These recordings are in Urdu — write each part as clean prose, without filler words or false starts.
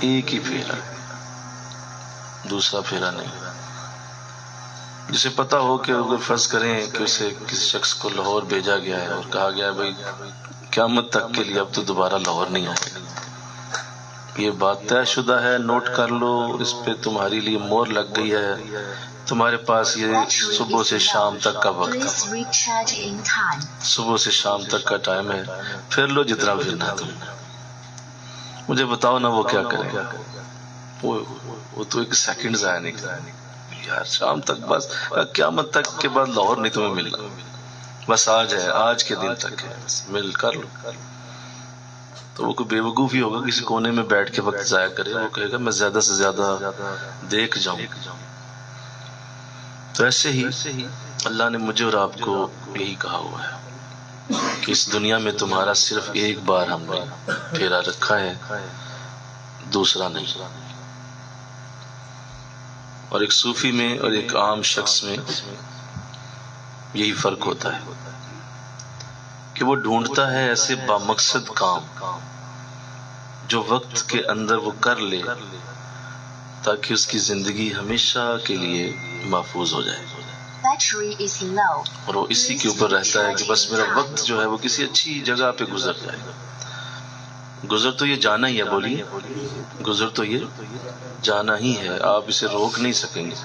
ایک ہی پھیرا ہے، دوسرا پھیرا نہیں۔ جسے پتا ہو کہ اگر فرض کریں کہ اسے کسی شخص کو لاہور بھیجا گیا ہے اور کہا گیا ہے بھائی قیامت تک کے لیے اب تو دوبارہ لاہور نہیں آئے گا، یہ بات طے شدہ ہے، نوٹ کر لو، اس پہ تمہاری لیے مور لگ گئی ہے، تمہارے پاس یہ صبح سے شام تک کا وقت ہے، صبح سے شام تک کا ٹائم ہے، پھر لو جتنا پھرنا تم نے۔ مجھے بتاؤ نا وہ کیا کرے گا؟ وہ تو ایک سیکنڈ ضائع نہیں کرے یار، شام تک بس، قیامت تک کے بعد لاہور نہیں تمہیں ملنا، بس آج ہے، آج کے دن تک ہے، مل کر لو۔ تو وہ کوئی بے وقوف ہی ہوگا کسی کونے میں بیٹھ کے وقت ضائع کرے، وہ کہے گا میں زیادہ سے زیادہ دیکھ جاؤں۔ تو ایسے ہی اللہ نے مجھے اور آپ کو یہی کہا ہوا ہے کہ اس دنیا میں تمہارا صرف ایک بار ہم نے پھیرا رکھا ہے، دوسرا نہیں۔ اور ایک صوفی میں اور ایک عام شخص میں یہی فرق ہوتا ہے کہ وہ ڈھونڈتا ہے ایسے بامقصد کام جو وقت کے اندر وہ کر لے تاکہ اس کی زندگی ہمیشہ کے لیے محفوظ ہو جائے، اور وہ اسی کے اوپر رہتا ہے کہ بس میرا وقت جو ہے وہ کسی اچھی جگہ پہ گزر جائے۔ گزر تو یہ جانا ہی ہے، بولیے، گزر تو یہ جانا ہی ہے، آپ اسے روک نہیں سکیں گے،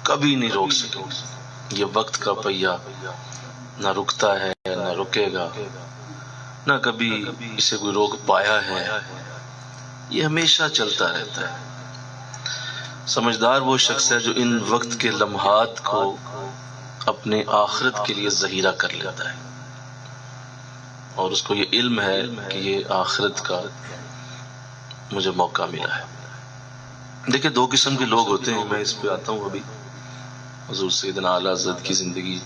کبھی نہیں روک سکیں گے۔ یہ وقت کا پہیہ نہ رکتا ہے نہ رکے گا، نہ کبھی اسے کوئی روک پایا ہے، یہ ہمیشہ چلتا رہتا ہے۔ سمجھدار وہ شخص ہے جو ان وقت کے لمحات کو اپنے آخرت کے لیے ذخیرہ کر لیتا ہے، اور اس کو یہ علم ہے کہ یہ آخرت کا مجھے موقع ملا ہے۔ دیکھیں دو قسم کے لوگ ہوتے ہیں، میں اس پہ آتا ہوں ابھی، حضور سیدنا اعلیٰ حضرت کی زندگی۔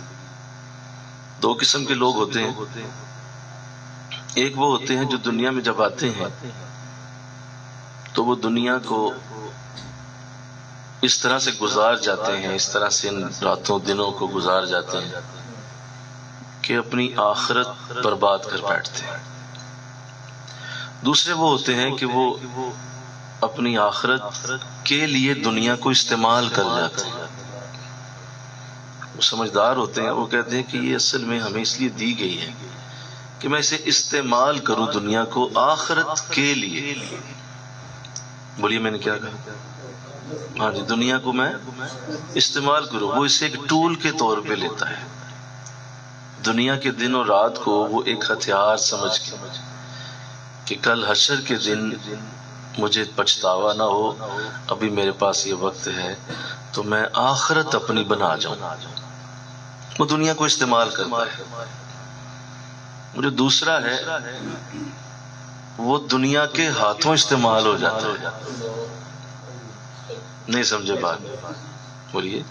دو قسم کے لوگ ہوتے ہیں، ایک وہ ہوتے ہیں جو دنیا میں جب آتے ہیں تو وہ دنیا کو اس طرح سے گزار جاتے ہیں، اس طرح سے ان راتوں دنوں کو گزار جاتے ہیں کہ اپنی آخرت برباد کر بیٹھتے ہیں۔ دوسرے وہ ہوتے ہیں کہ وہ اپنی آخرت کے لیے دنیا کو استعمال کر جاتے ہیں۔ وہ سمجھدار ہوتے ہیں، وہ کہتے ہیں کہ یہ اصل میں ہمیں اس لیے دی گئی ہے کہ میں اسے استعمال کروں دنیا کو آخرت کے لیے۔ بولیے میں نے کیا کہا؟ ہاں جی، دنیا کو میں استعمال کروں، وہ اسے ایک ٹول کے طور پہ لیتا ہے۔ دنیا کے دن اور رات کو وہ ایک ہتھیار سمجھ کے کہ کل حشر کے دن مجھے پچھتاوا نہ ہو، ابھی میرے پاس یہ وقت ہے تو میں آخرت اپنی بنا جاؤں، وہ دنیا کو استعمال کرتا ہے۔ جو دوسرا ہے وہ دنیا کے ہاتھوں استعمال ہو جاتا ہے۔ نہیں سمجھے بات؟ بولیے،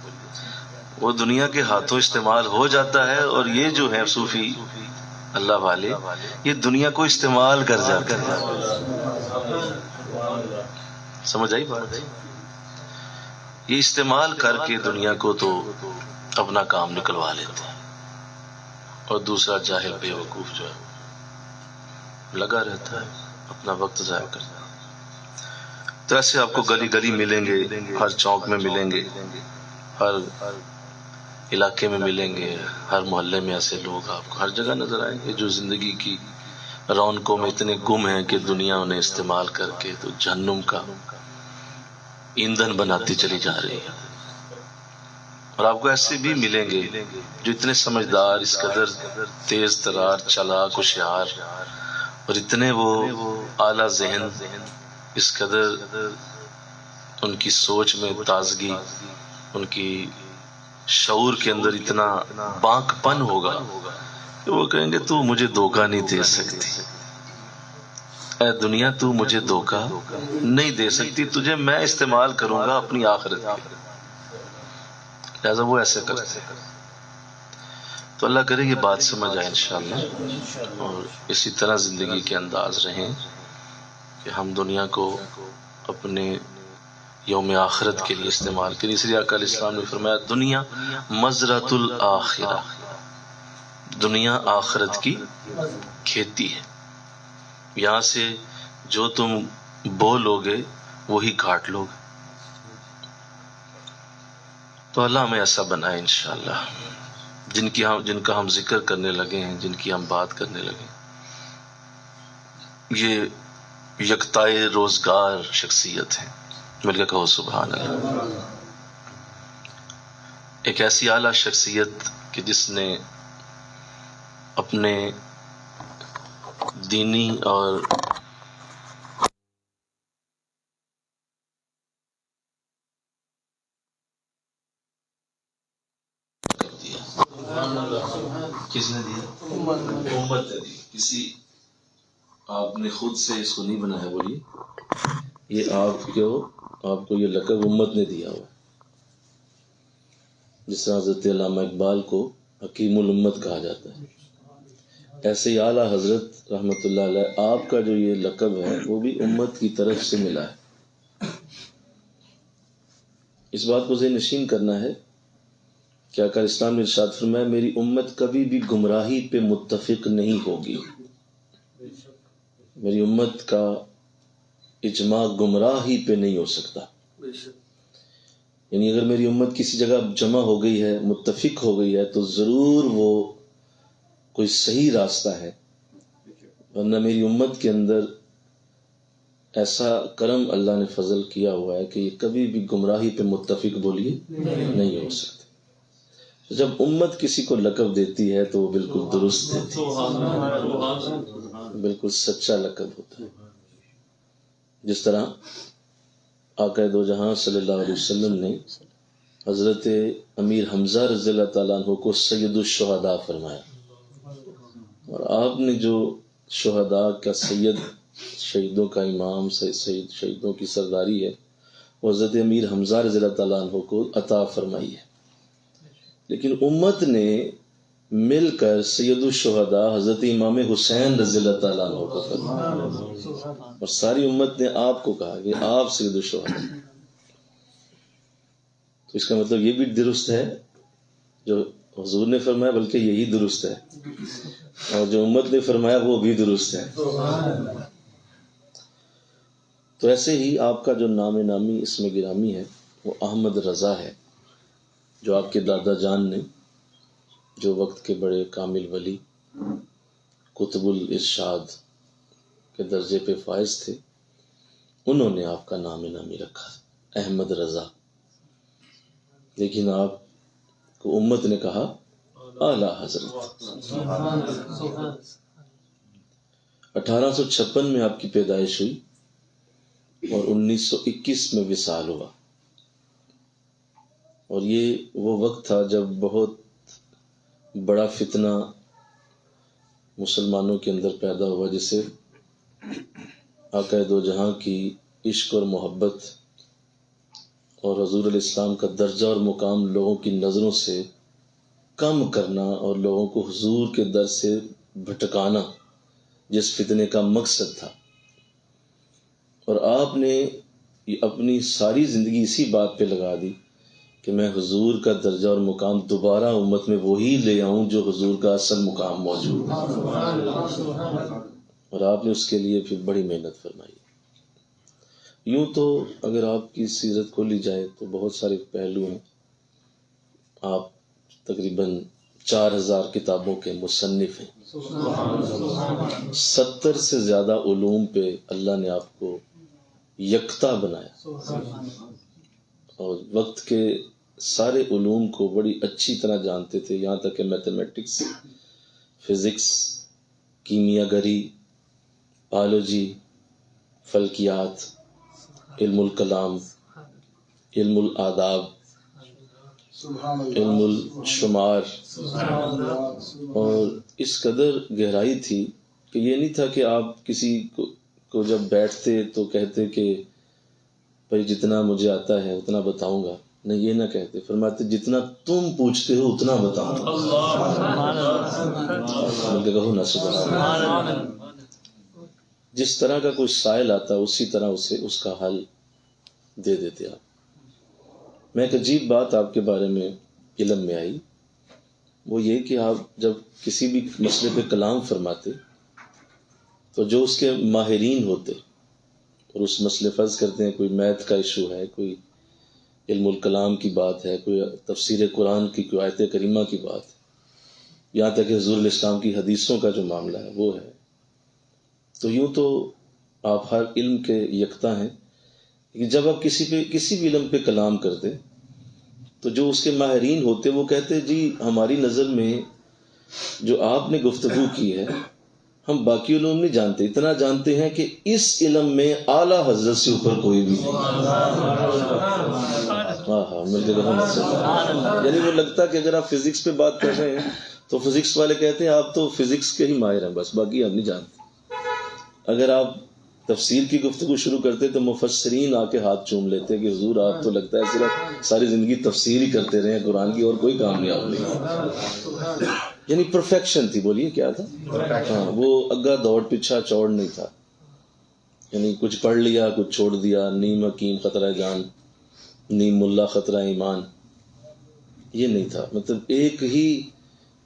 وہ دنیا کے ہاتھوں استعمال ہو جاتا ہے، اور یہ جو ہے صوفی اللہ والے، یہ دنیا کو استعمال کر جاتے ہیں۔ سمجھ آئی بات؟ یہ استعمال کر کے دنیا کو تو اپنا کام نکلوا لیتے ہیں، اور دوسرا جاہل بے وقوف جو ہے لگا رہتا ہے، اپنا وقت ضائع کرتا ہے۔ تو ایسے آپ کو گلی گلی ملیں گے، ہر چوک میں ملیں گے، ہر علاقے میں ملیں گے، ہر محلے میں ایسے لوگ آپ کو ہر جگہ نظر آئیں گے جو زندگی کی رونقوں میں اتنے گم ہیں کہ دنیا انہیں استعمال کر کے تو جہنم کا ایندھن بناتی چلی جا رہی ہے۔ اور آپ کو ایسے بھی ملیں گے جو اتنے سمجھدار، اس قدر تیز ترار، چالاک، ہوشیار، اور اتنے وہ اعلیٰ ذہن، اس قدر ان کی سوچ میں تازگی، ان کی شعور کے اندر اتنا بانک پن ہوگا کہ وہ کہیں گے تو مجھے دھوکہ نہیں دے سکتی، اے دنیا تو مجھے دھوکہ نہیں دے سکتی، تجھے میں استعمال کروں گا اپنی آخرت کے، لہذا وہ ایسے کرتے ہیں۔ تو اللہ کرے یہ بات سمجھ آئے انشاءاللہ، اور اسی طرح زندگی کے انداز رہیں کہ ہم دنیا کو اپنے یوم آخرت کے لیے استعمال کریں۔ اس لیے آقا علیہ السلام نے فرمایا دنیا مزرعۃ الآخرہ، دنیا آخرت کی کھیتی ہے، یہاں سے جو تم بو لوگے وہی کاٹ لوگے. تو اللہ ہمیں ایسا بنائے انشاءاللہ جن کا ہم ذکر کرنے لگے ہیں، جن کی ہم بات کرنے لگے، یہ یکتائے روزگار شخصیت ہے. مل کے کہو سبحان اللہ. ایک ایسی اعلیٰ شخصیت کہ جس نے اپنے دینی اور کس نے دیا؟ امت نے دی. کسی آپ نے خود سے اس کو نہیں بنایا. بولیے یہ آپ کو یہ لقب امت نے دیا ہوا. جس طرح حضرت علامہ اقبال کو حکیم الامت کہا جاتا ہے، ایسے ہی اعلیٰ حضرت رحمۃ اللہ علیہ آپ کا جو یہ لقب ہے وہ بھی امت کی طرف سے ملا ہے. اس بات کو ذہن نشین کرنا ہے کہ آقا اسلام نے ارشاد فرمایا میری امت کبھی بھی گمراہی پہ متفق نہیں ہوگی. میری امت کا اجماع گمراہی پہ نہیں ہو سکتا. یعنی اگر میری امت کسی جگہ جمع ہو گئی ہے، متفق ہو گئی ہے، تو ضرور وہ کوئی صحیح راستہ ہے. ورنہ میری امت کے اندر ایسا کرم اللہ نے فضل کیا ہوا ہے کہ یہ کبھی بھی گمراہی پہ متفق بولیے نہیں ہو سکتے. جب امت کسی کو لقب دیتی ہے تو وہ بالکل درست دیتی ہے، بالکل سچا لقب ہوتا ہے. جس طرح آقا دو جہاں صلی اللہ علیہ وسلم نے حضرت امیر حمزہ رضی اللہ تعالیٰ عنہ کو سید الشہداء فرمایا، اور آپ نے جو شہداء کا سید، شہیدوں کا امام، شہیدوں کی سرداری ہے، وہ حضرت امیر حمزہ رضی اللہ تعالیٰ عنہ کو عطا فرمائی ہے. لیکن امت نے مل کر سید الشہداء حضرت امام حسین رضی اللہ تعالیٰ عنہ کو فرمایا، اور ساری امت نے آپ کو کہا کہ آپ سید الشہداء. تو اس کا مطلب یہ بھی درست ہے جو حضور نے فرمایا، بلکہ یہی درست ہے، اور جو امت نے فرمایا وہ بھی درست ہے. تو ایسے ہی آپ کا جو نام نامی اسم گرامی ہے وہ احمد رضا ہے، جو آپ کے دادا جان نے، جو وقت کے بڑے کامل ولی قطب الارشاد کے درجے پہ فائز تھے، انہوں نے آپ کا نام نامی رکھا احمد رضا. لیکن آپ کو امت نے کہا اعلیٰ حضرت. 1856 میں آپ کی پیدائش ہوئی اور 1921 میں وصال ہوا. اور یہ وہ وقت تھا جب بہت بڑا فتنہ مسلمانوں کے اندر پیدا ہوا، جسے آقا دو جہاں کی عشق اور محبت اور حضور علیہ السلام کا درجہ اور مقام لوگوں کی نظروں سے کم کرنا اور لوگوں کو حضور کے در سے بھٹکانا جس فتنے کا مقصد تھا. اور آپ نے اپنی ساری زندگی اسی بات پہ لگا دی کہ میں حضور کا درجہ اور مقام دوبارہ امت میں وہی لے آؤں جو حضور کا اصل مقام موجود ہے. اور آپ نے اس کے لیے پھر بڑی محنت فرمائی. یوں تو اگر آپ کی سیرت کو لی جائے تو بہت سارے پہلو ہیں. آپ تقریباً 4000 کتابوں کے مصنف ہیں. 70 سے زیادہ علوم پہ اللہ نے آپ کو یکتا بنایا، اور وقت کے سارے علوم کو بڑی اچھی طرح جانتے تھے، یہاں تک کہ میتھمیٹکس، فزکس، کیمیا گری، بایولوجی، فلکیات، علم الکلام، علم الآداب، علم الشمار. اور اس قدر گہرائی تھی کہ یہ نہیں تھا کہ آپ کسی کو جب بیٹھتے تو کہتے کہ بھائی جتنا مجھے آتا ہے اتنا بتاؤں گا. نہیں، یہ نہ کہتے، فرماتے جتنا تم پوچھتے ہو اتنا بتاؤں گا. کہو نا سبحان اللہ. جس طرح کا کوئی سائل آتا اسی طرح اسے اس کا حل دے دیتے آپ. میں ایک عجیب بات آپ کے بارے میں علم میں آئی، وہ یہ کہ آپ جب کسی بھی مسئلے پہ کلام فرماتے تو جو اس کے ماہرین ہوتے اور اس مسئلے فرض کرتے ہیں کوئی میتھ کا ایشو ہے، کوئی علم الکلام کی بات ہے، کوئی تفسیر قرآن کی کوئی آیت کریمہ کی بات ہے، یہاں تک کہ حضور علیہ السلام کی حدیثوں کا جو معاملہ ہے وہ ہے، تو یوں تو آپ ہر علم کے یکتا ہیں، لیکن جب آپ کسی بھی علم پہ کلام کرتے تو جو اس کے ماہرین ہوتے وہ کہتے جی ہماری نظر میں جو آپ نے گفتگو کی ہے ہم باقی علوم نہیں جانتے، اتنا جانتے ہیں کہ اس علم میں اعلیٰ حضرت سے اوپر کوئی بھی نہیں۔ ہاں مل کے یعنی وہ لگتا کہ اگر آپ فزکس پہ بات کر رہے ہیں تو فزکس والے کہتے ہیں آپ تو فزکس کے ہی ماہر ہیں، بس باقی ہم نہیں جانتے۔ اگر آپ تفسیر کی گفتگو شروع کرتے تو مفسرین آ کے ہاتھ چوم لیتے کہ حضور آپ تو لگتا ہے صرف ساری زندگی تفسیر ہی کرتے رہے ہیں، قرآن کی اور کوئی کام نہیں آپ نے۔ یعنی پرفیکشن تھی، بولیے کیا تھا؟ ہاں، وہ اگا دوڑ پیچھا چوڑ نہیں تھا، یعنی کچھ پڑھ لیا کچھ چھوڑ دیا، نیم حکیم خطرہ جان، نیم ملا خطرہ ایمان، یہ نہیں تھا۔ مطلب ایک ہی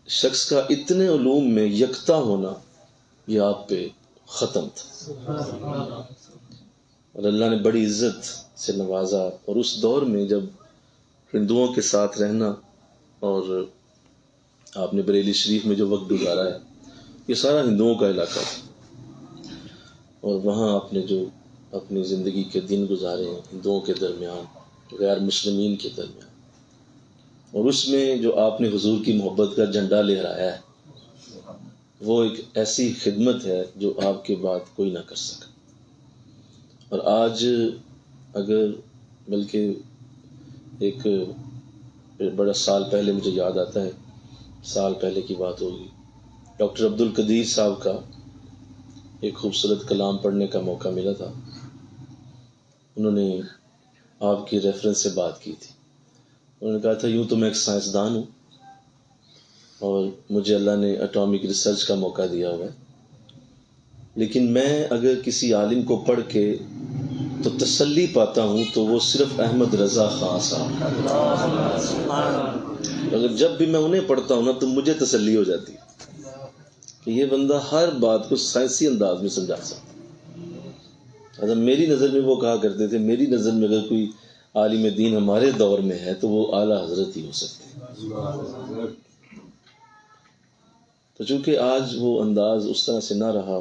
شخص کا اتنے علوم میں یکتا ہونا یہ آپ پہ ختم تھا، اور اللہ نے بڑی عزت سے نوازا۔ اور اس دور میں جب ہندوؤں کے ساتھ رہنا، اور آپ نے بریلی شریف میں جو وقت گزارا ہے یہ سارا ہندوؤں کا علاقہ تھا، اور وہاں آپ نے جو اپنی زندگی کے دن گزارے ہیں ہندوؤں کے درمیان، غیر مسلمین کے درمیان، اور اس میں جو آپ نے حضور کی محبت کا جھنڈا لہرایا ہے وہ ایک ایسی خدمت ہے جو آپ کے بعد کوئی نہ کر سکا۔ اور آج اگر بلکہ ایک بڑا سال پہلے مجھے یاد آتا ہے، سال پہلے کی بات ہوگی، ڈاکٹر عبد القدیر صاحب کا ایک خوبصورت کلام پڑھنے کا موقع ملا تھا۔ انہوں نے آپ کی ریفرنس سے بات کی تھی، انہوں نے کہا تھا یوں تو میں ایک سائنسدان ہوں اور مجھے اللہ نے اٹامک ریسرچ کا موقع دیا ہوا ہے، لیکن میں اگر کسی عالم کو پڑھ کے تو تسلی پاتا ہوں تو وہ صرف احمد رضا خان صاحب، اگر جب بھی میں انہیں پڑھتا ہوں نا تو مجھے تسلی ہو جاتی ہے کہ یہ بندہ ہر بات کو سائنسی انداز میں سمجھا سکتا ہے۔ اگر میری نظر میں وہ کہا کرتے تھے میری نظر میں اگر کوئی عالم دین ہمارے دور میں ہے تو وہ اعلیٰ حضرت ہی ہو سکتے ہیں۔ تو چونکہ آج وہ انداز اس طرح سے نہ رہا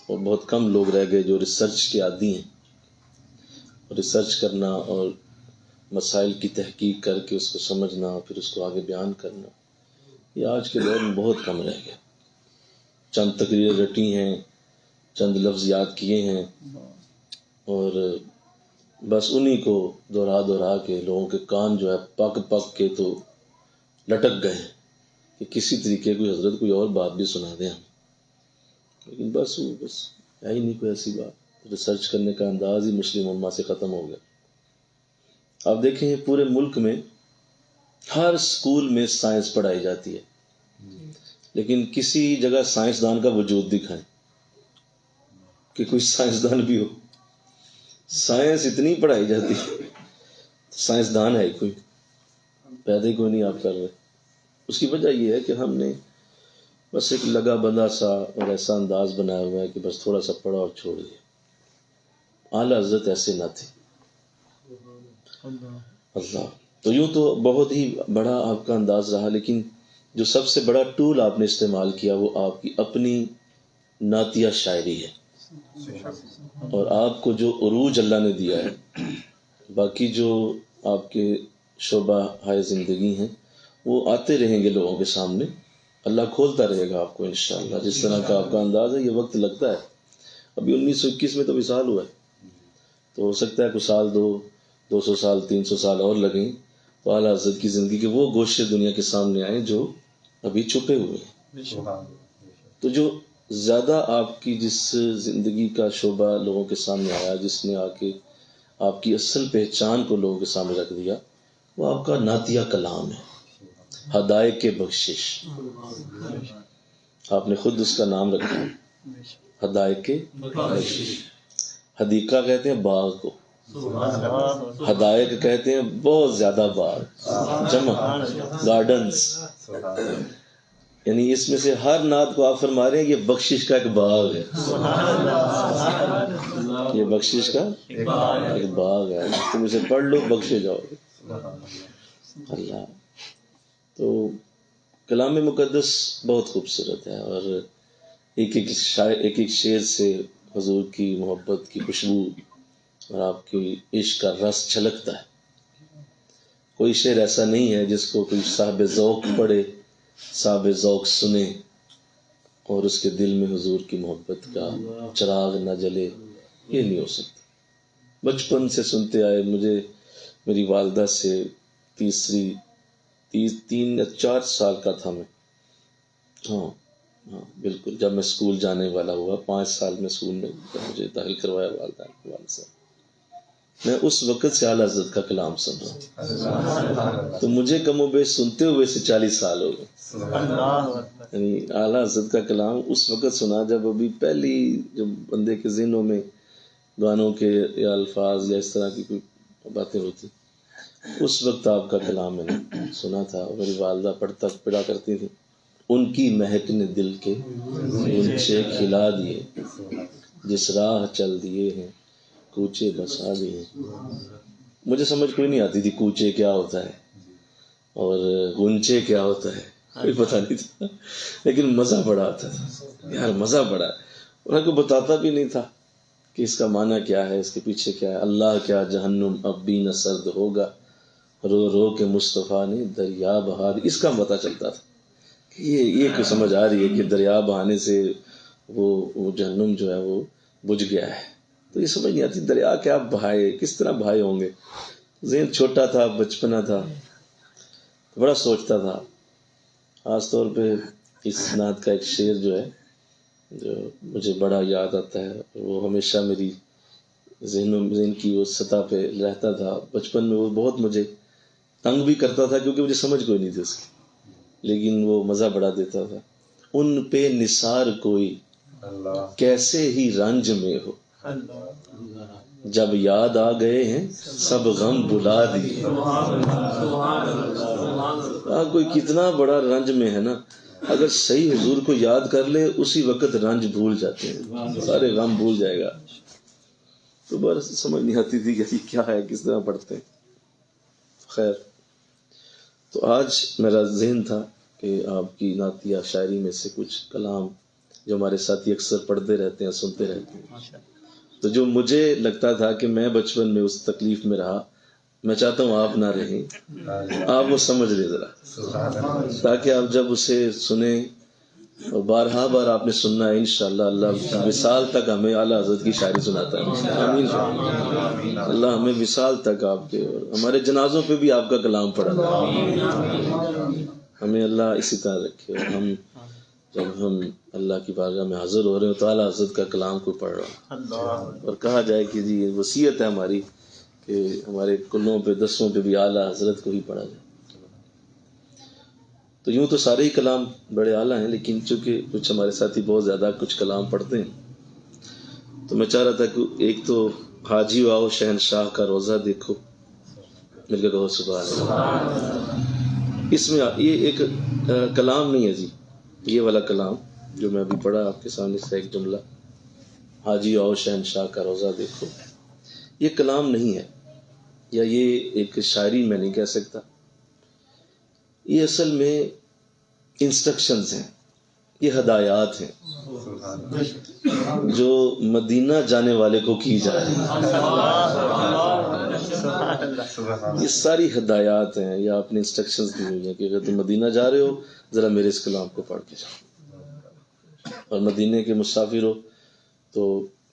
اور بہت کم لوگ رہ گئے جو ریسرچ کے عادی ہیں، ریسرچ کرنا اور مسائل کی تحقیق کر کے اس کو سمجھنا پھر اس کو آگے بیان کرنا، یہ آج کے دور میں بہت کم رہ گیا۔ چند تقریریں رٹی ہیں، چند لفظ یاد کیے ہیں، اور بس انہی کو دہرا کے لوگوں کے کان جو ہے پک کے تو لٹک گئے ہیں کہ کسی طریقے کوئی حضرت کوئی اور بات بھی سنا دیں ہم، لیکن بس ہے ہی نہیں کوئی ایسی بات۔ ریسرچ کرنے کا انداز ہی مسلم امہ سے ختم ہو گیا۔ آپ دیکھیں پورے ملک میں ہر سکول میں سائنس پڑھائی جاتی ہے، لیکن کسی جگہ سائنسدان کا وجود دکھائیں کہ کوئی سائنسدان بھی ہو۔ سائنس اتنی پڑھائی جاتی ہے، سائنسدان ہے کوئی پیدا ہی کوئی نہیں آپ کر رہے۔ اس کی وجہ یہ ہے کہ ہم نے بس ایک لگا بندہ سا اور ایسا انداز بنایا ہوا ہے کہ بس تھوڑا سا پڑھا اور چھوڑ دیا۔ اعلیٰ حضرت ایسے نہ تھے۔ اللہ تو یوں تو بہت ہی بڑا آپ کا انداز رہا، لیکن جو سب سے بڑا ٹول آپ نے استعمال کیا وہ آپ کی اپنی نعتیہ شاعری ہے، اور آپ کو جو عروج اللہ نے دیا ہے، باقی جو آپ کے شعبہ ہائے زندگی ہیں وہ آتے رہیں گے لوگوں کے سامنے، اللہ کھولتا رہے گا آپ کو انشاءاللہ۔ جس طرح کا آپ کا انداز ہے یہ وقت لگتا ہے، ابھی 1921 میں تو وصال ہوا ہے، تو ہو سکتا ہے کچھ سال 200 سال 300 سال اور لگیں تو اعلیٰ حضرت کی زندگی کے وہ گوشے دنیا کے سامنے آئیں جو ابھی چھپے ہوئے ہیں۔ تو جو زیادہ آپ کی جس زندگی کا شعبہ لوگوں کے سامنے آیا، جس نے آ کے آپ کی اصل پہچان کو لوگوں کے سامنے رکھ دیا، وہ آپ کا نعتیہ کلام ہے، ہدایق کے بخشش۔ آپ نے خود اس کا نام رکھا ہدایق کے بخشش۔ حدیقہ کہتے ہیں باغ کو، حدائق کہتے ہیں بہت زیادہ باغ، جمع گارڈنز۔ یعنی اس میں سے ہر نعت کو آپ فرما رہے ہیں یہ بخشش کا ایک باغ ہے، یہ بخشش کا ایک باغ ہے، تم اسے پڑھ لو بخشے جاؤ گے اللہ۔ تو کلام مقدس بہت خوبصورت ہے، اور ایک ایک شعر سے حضور کی محبت کی خوشبو اور آپ کی عشق کا رس چھلکتا ہے۔ کوئی شعر ایسا نہیں ہے جس کو کوئی صاحب ذوق پڑھے، صاحب ذوق سنے اور اس کے دل میں حضور کی محبت کا چراغ نہ جلے، یہ نہیں ہو سکتا۔ بچپن سے سنتے آئے، مجھے میری والدہ سے تین یا 4 سال کا تھا میں، ہاں بالکل، جب میں اسکول جانے والا ہوا 5 سال میں اسکول میں مجھے داخل کروایا والد صاحب، میں اس وقت سے اعلیٰ حضرت کا کلام سن رہا ہوں، تو مجھے کم و بیش سنتے ہوئے سے 40 سال ہو گئے۔ یعنی اعلیٰ حضرت کا کلام اس وقت سنا جب ابھی پہلی جو بندے کے ذہنوں میں گانوں کے یا الفاظ یا اس طرح کی کوئی باتیں ہوتی، اس وقت آپ کا کلام میں نے سنا تھا۔ میری والدہ پڑھا کرتی تھی، ان کی مہک نے دل کے غنچے کھلا دیے، جس راہ چل دیے ہیں کوچے بسا دیے۔ مجھے سمجھ کوئی نہیں آتی تھی کوچے کیا ہوتا ہے اور غنچے کیا ہوتا ہے، کوئی پتہ نہیں تھا، لیکن مزہ بڑا آتا تھا یار، مزہ بڑا۔ انہیں کو بتاتا بھی نہیں تھا کہ اس کا معنی کیا ہے، اس کے پیچھے کیا ہے۔ اللہ کیا جہنم اب بھی نہ سرد ہوگا، رو رو کے مصطفیٰ نے دریا بہا دی، اس کا پتہ چلتا تھا کہ یہ کوئی سمجھ آ رہی ہے کہ دریا بہانے سے وہ جہنم جو ہے وہ بجھ گیا ہے۔ تو یہ سمجھ نہیں آتی دریا کیا بہائے، کس طرح بہائے ہوں گے۔ ذہن چھوٹا تھا، بچپنا تھا، بڑا سوچتا تھا۔ خاص طور پہ اس نعت کا ایک شعر جو ہے جو مجھے بڑا یاد آتا ہے، وہ ہمیشہ میری ذہن کی وہ سطح پہ رہتا تھا۔ بچپن میں وہ بہت مجھے تنگ بھی کرتا تھا کیونکہ مجھے سمجھ کوئی نہیں تھی اس کی، لیکن وہ مزہ بڑا دیتا تھا۔ ان پہ نثار کوئی کیسے ہی رنج میں ہو، جب یاد آ گئے ہیں سب غم بلا دیے۔ کوئی کتنا بڑا رنج میں ہے نا، اگر صحیح حضور کو یاد کر لے اسی وقت رنج بھول جاتے ہیں، سارے غم بھول جائے گا۔ تو بس سمجھ نہیں آتی تھی کہ یہ کیا ہے، کس طرح پڑھتے ہیں۔ خیر، تو آج میرا ذہن تھا کہ آپ کی نعتیہ شاعری میں سے کچھ کلام جو ہمارے ساتھی اکثر پڑھتے رہتے ہیں، سنتے رہتے ہیں، تو جو مجھے لگتا تھا کہ میں بچپن میں اس تکلیف میں رہا، میں چاہتا ہوں آپ نہ رہیں، آپ وہ سمجھ لیں ذرا، تاکہ آپ جب اسے سنیں اور بارہا بار آپ نے سننا ہے، انشاءاللہ اللہ وصال تک ہمیں اعلیٰ حضرت کی شاعری سناتا ہے۔ آمین۔ اللہ ہمیں وصال تک آپ کے، اور ہمارے جنازوں پہ بھی آپ کا کلام پڑھا، ہمیں اللہ اسی طرح رکھے، اور ہم جب ہم اللہ کی بارگاہ میں حاضر ہو رہے ہو تو اعلیٰ حضرت کا کلام کو پڑھ رہا ہوں، اور کہا جائے کہ جی یہ وصیت ہے ہماری کہ ہمارے کلوں پہ دسوں پہ بھی اعلیٰ حضرت کو ہی پڑھا جائے۔ تو یوں تو سارے ہی کلام بڑے اعلیٰ ہیں، لیکن چونکہ کچھ ہمارے ساتھی بہت زیادہ کچھ کلام پڑھتے ہیں، تو میں چاہ رہا تھا کہ ایک تو حاجی آؤ شہنشاہ کا روزہ دیکھو، مل کے کہو سبحان اللہ۔ اس میں یہ ایک کلام نہیں ہے جی، یہ والا کلام جو میں ابھی پڑھا آپ کے سامنے سے ایک جملہ، حاجی آؤ شہنشاہ کا روزہ دیکھو، یہ کلام نہیں ہے، یا یہ ایک شاعری میں نہیں کہہ سکتا، یہ اصل میں انسٹرکشنز ہیں، یہ ہدایات ہیں جو مدینہ جانے والے کو کی جا رہی ہیں۔ یہ ساری ہدایات ہیں یا اپنے انسٹرکشنز دی ہوئی ہیں کہ اگر تم مدینہ جا رہے ہو ذرا میرے اس کلام کو پڑھ کے جاؤ، اور مدینے کے مسافر ہو تو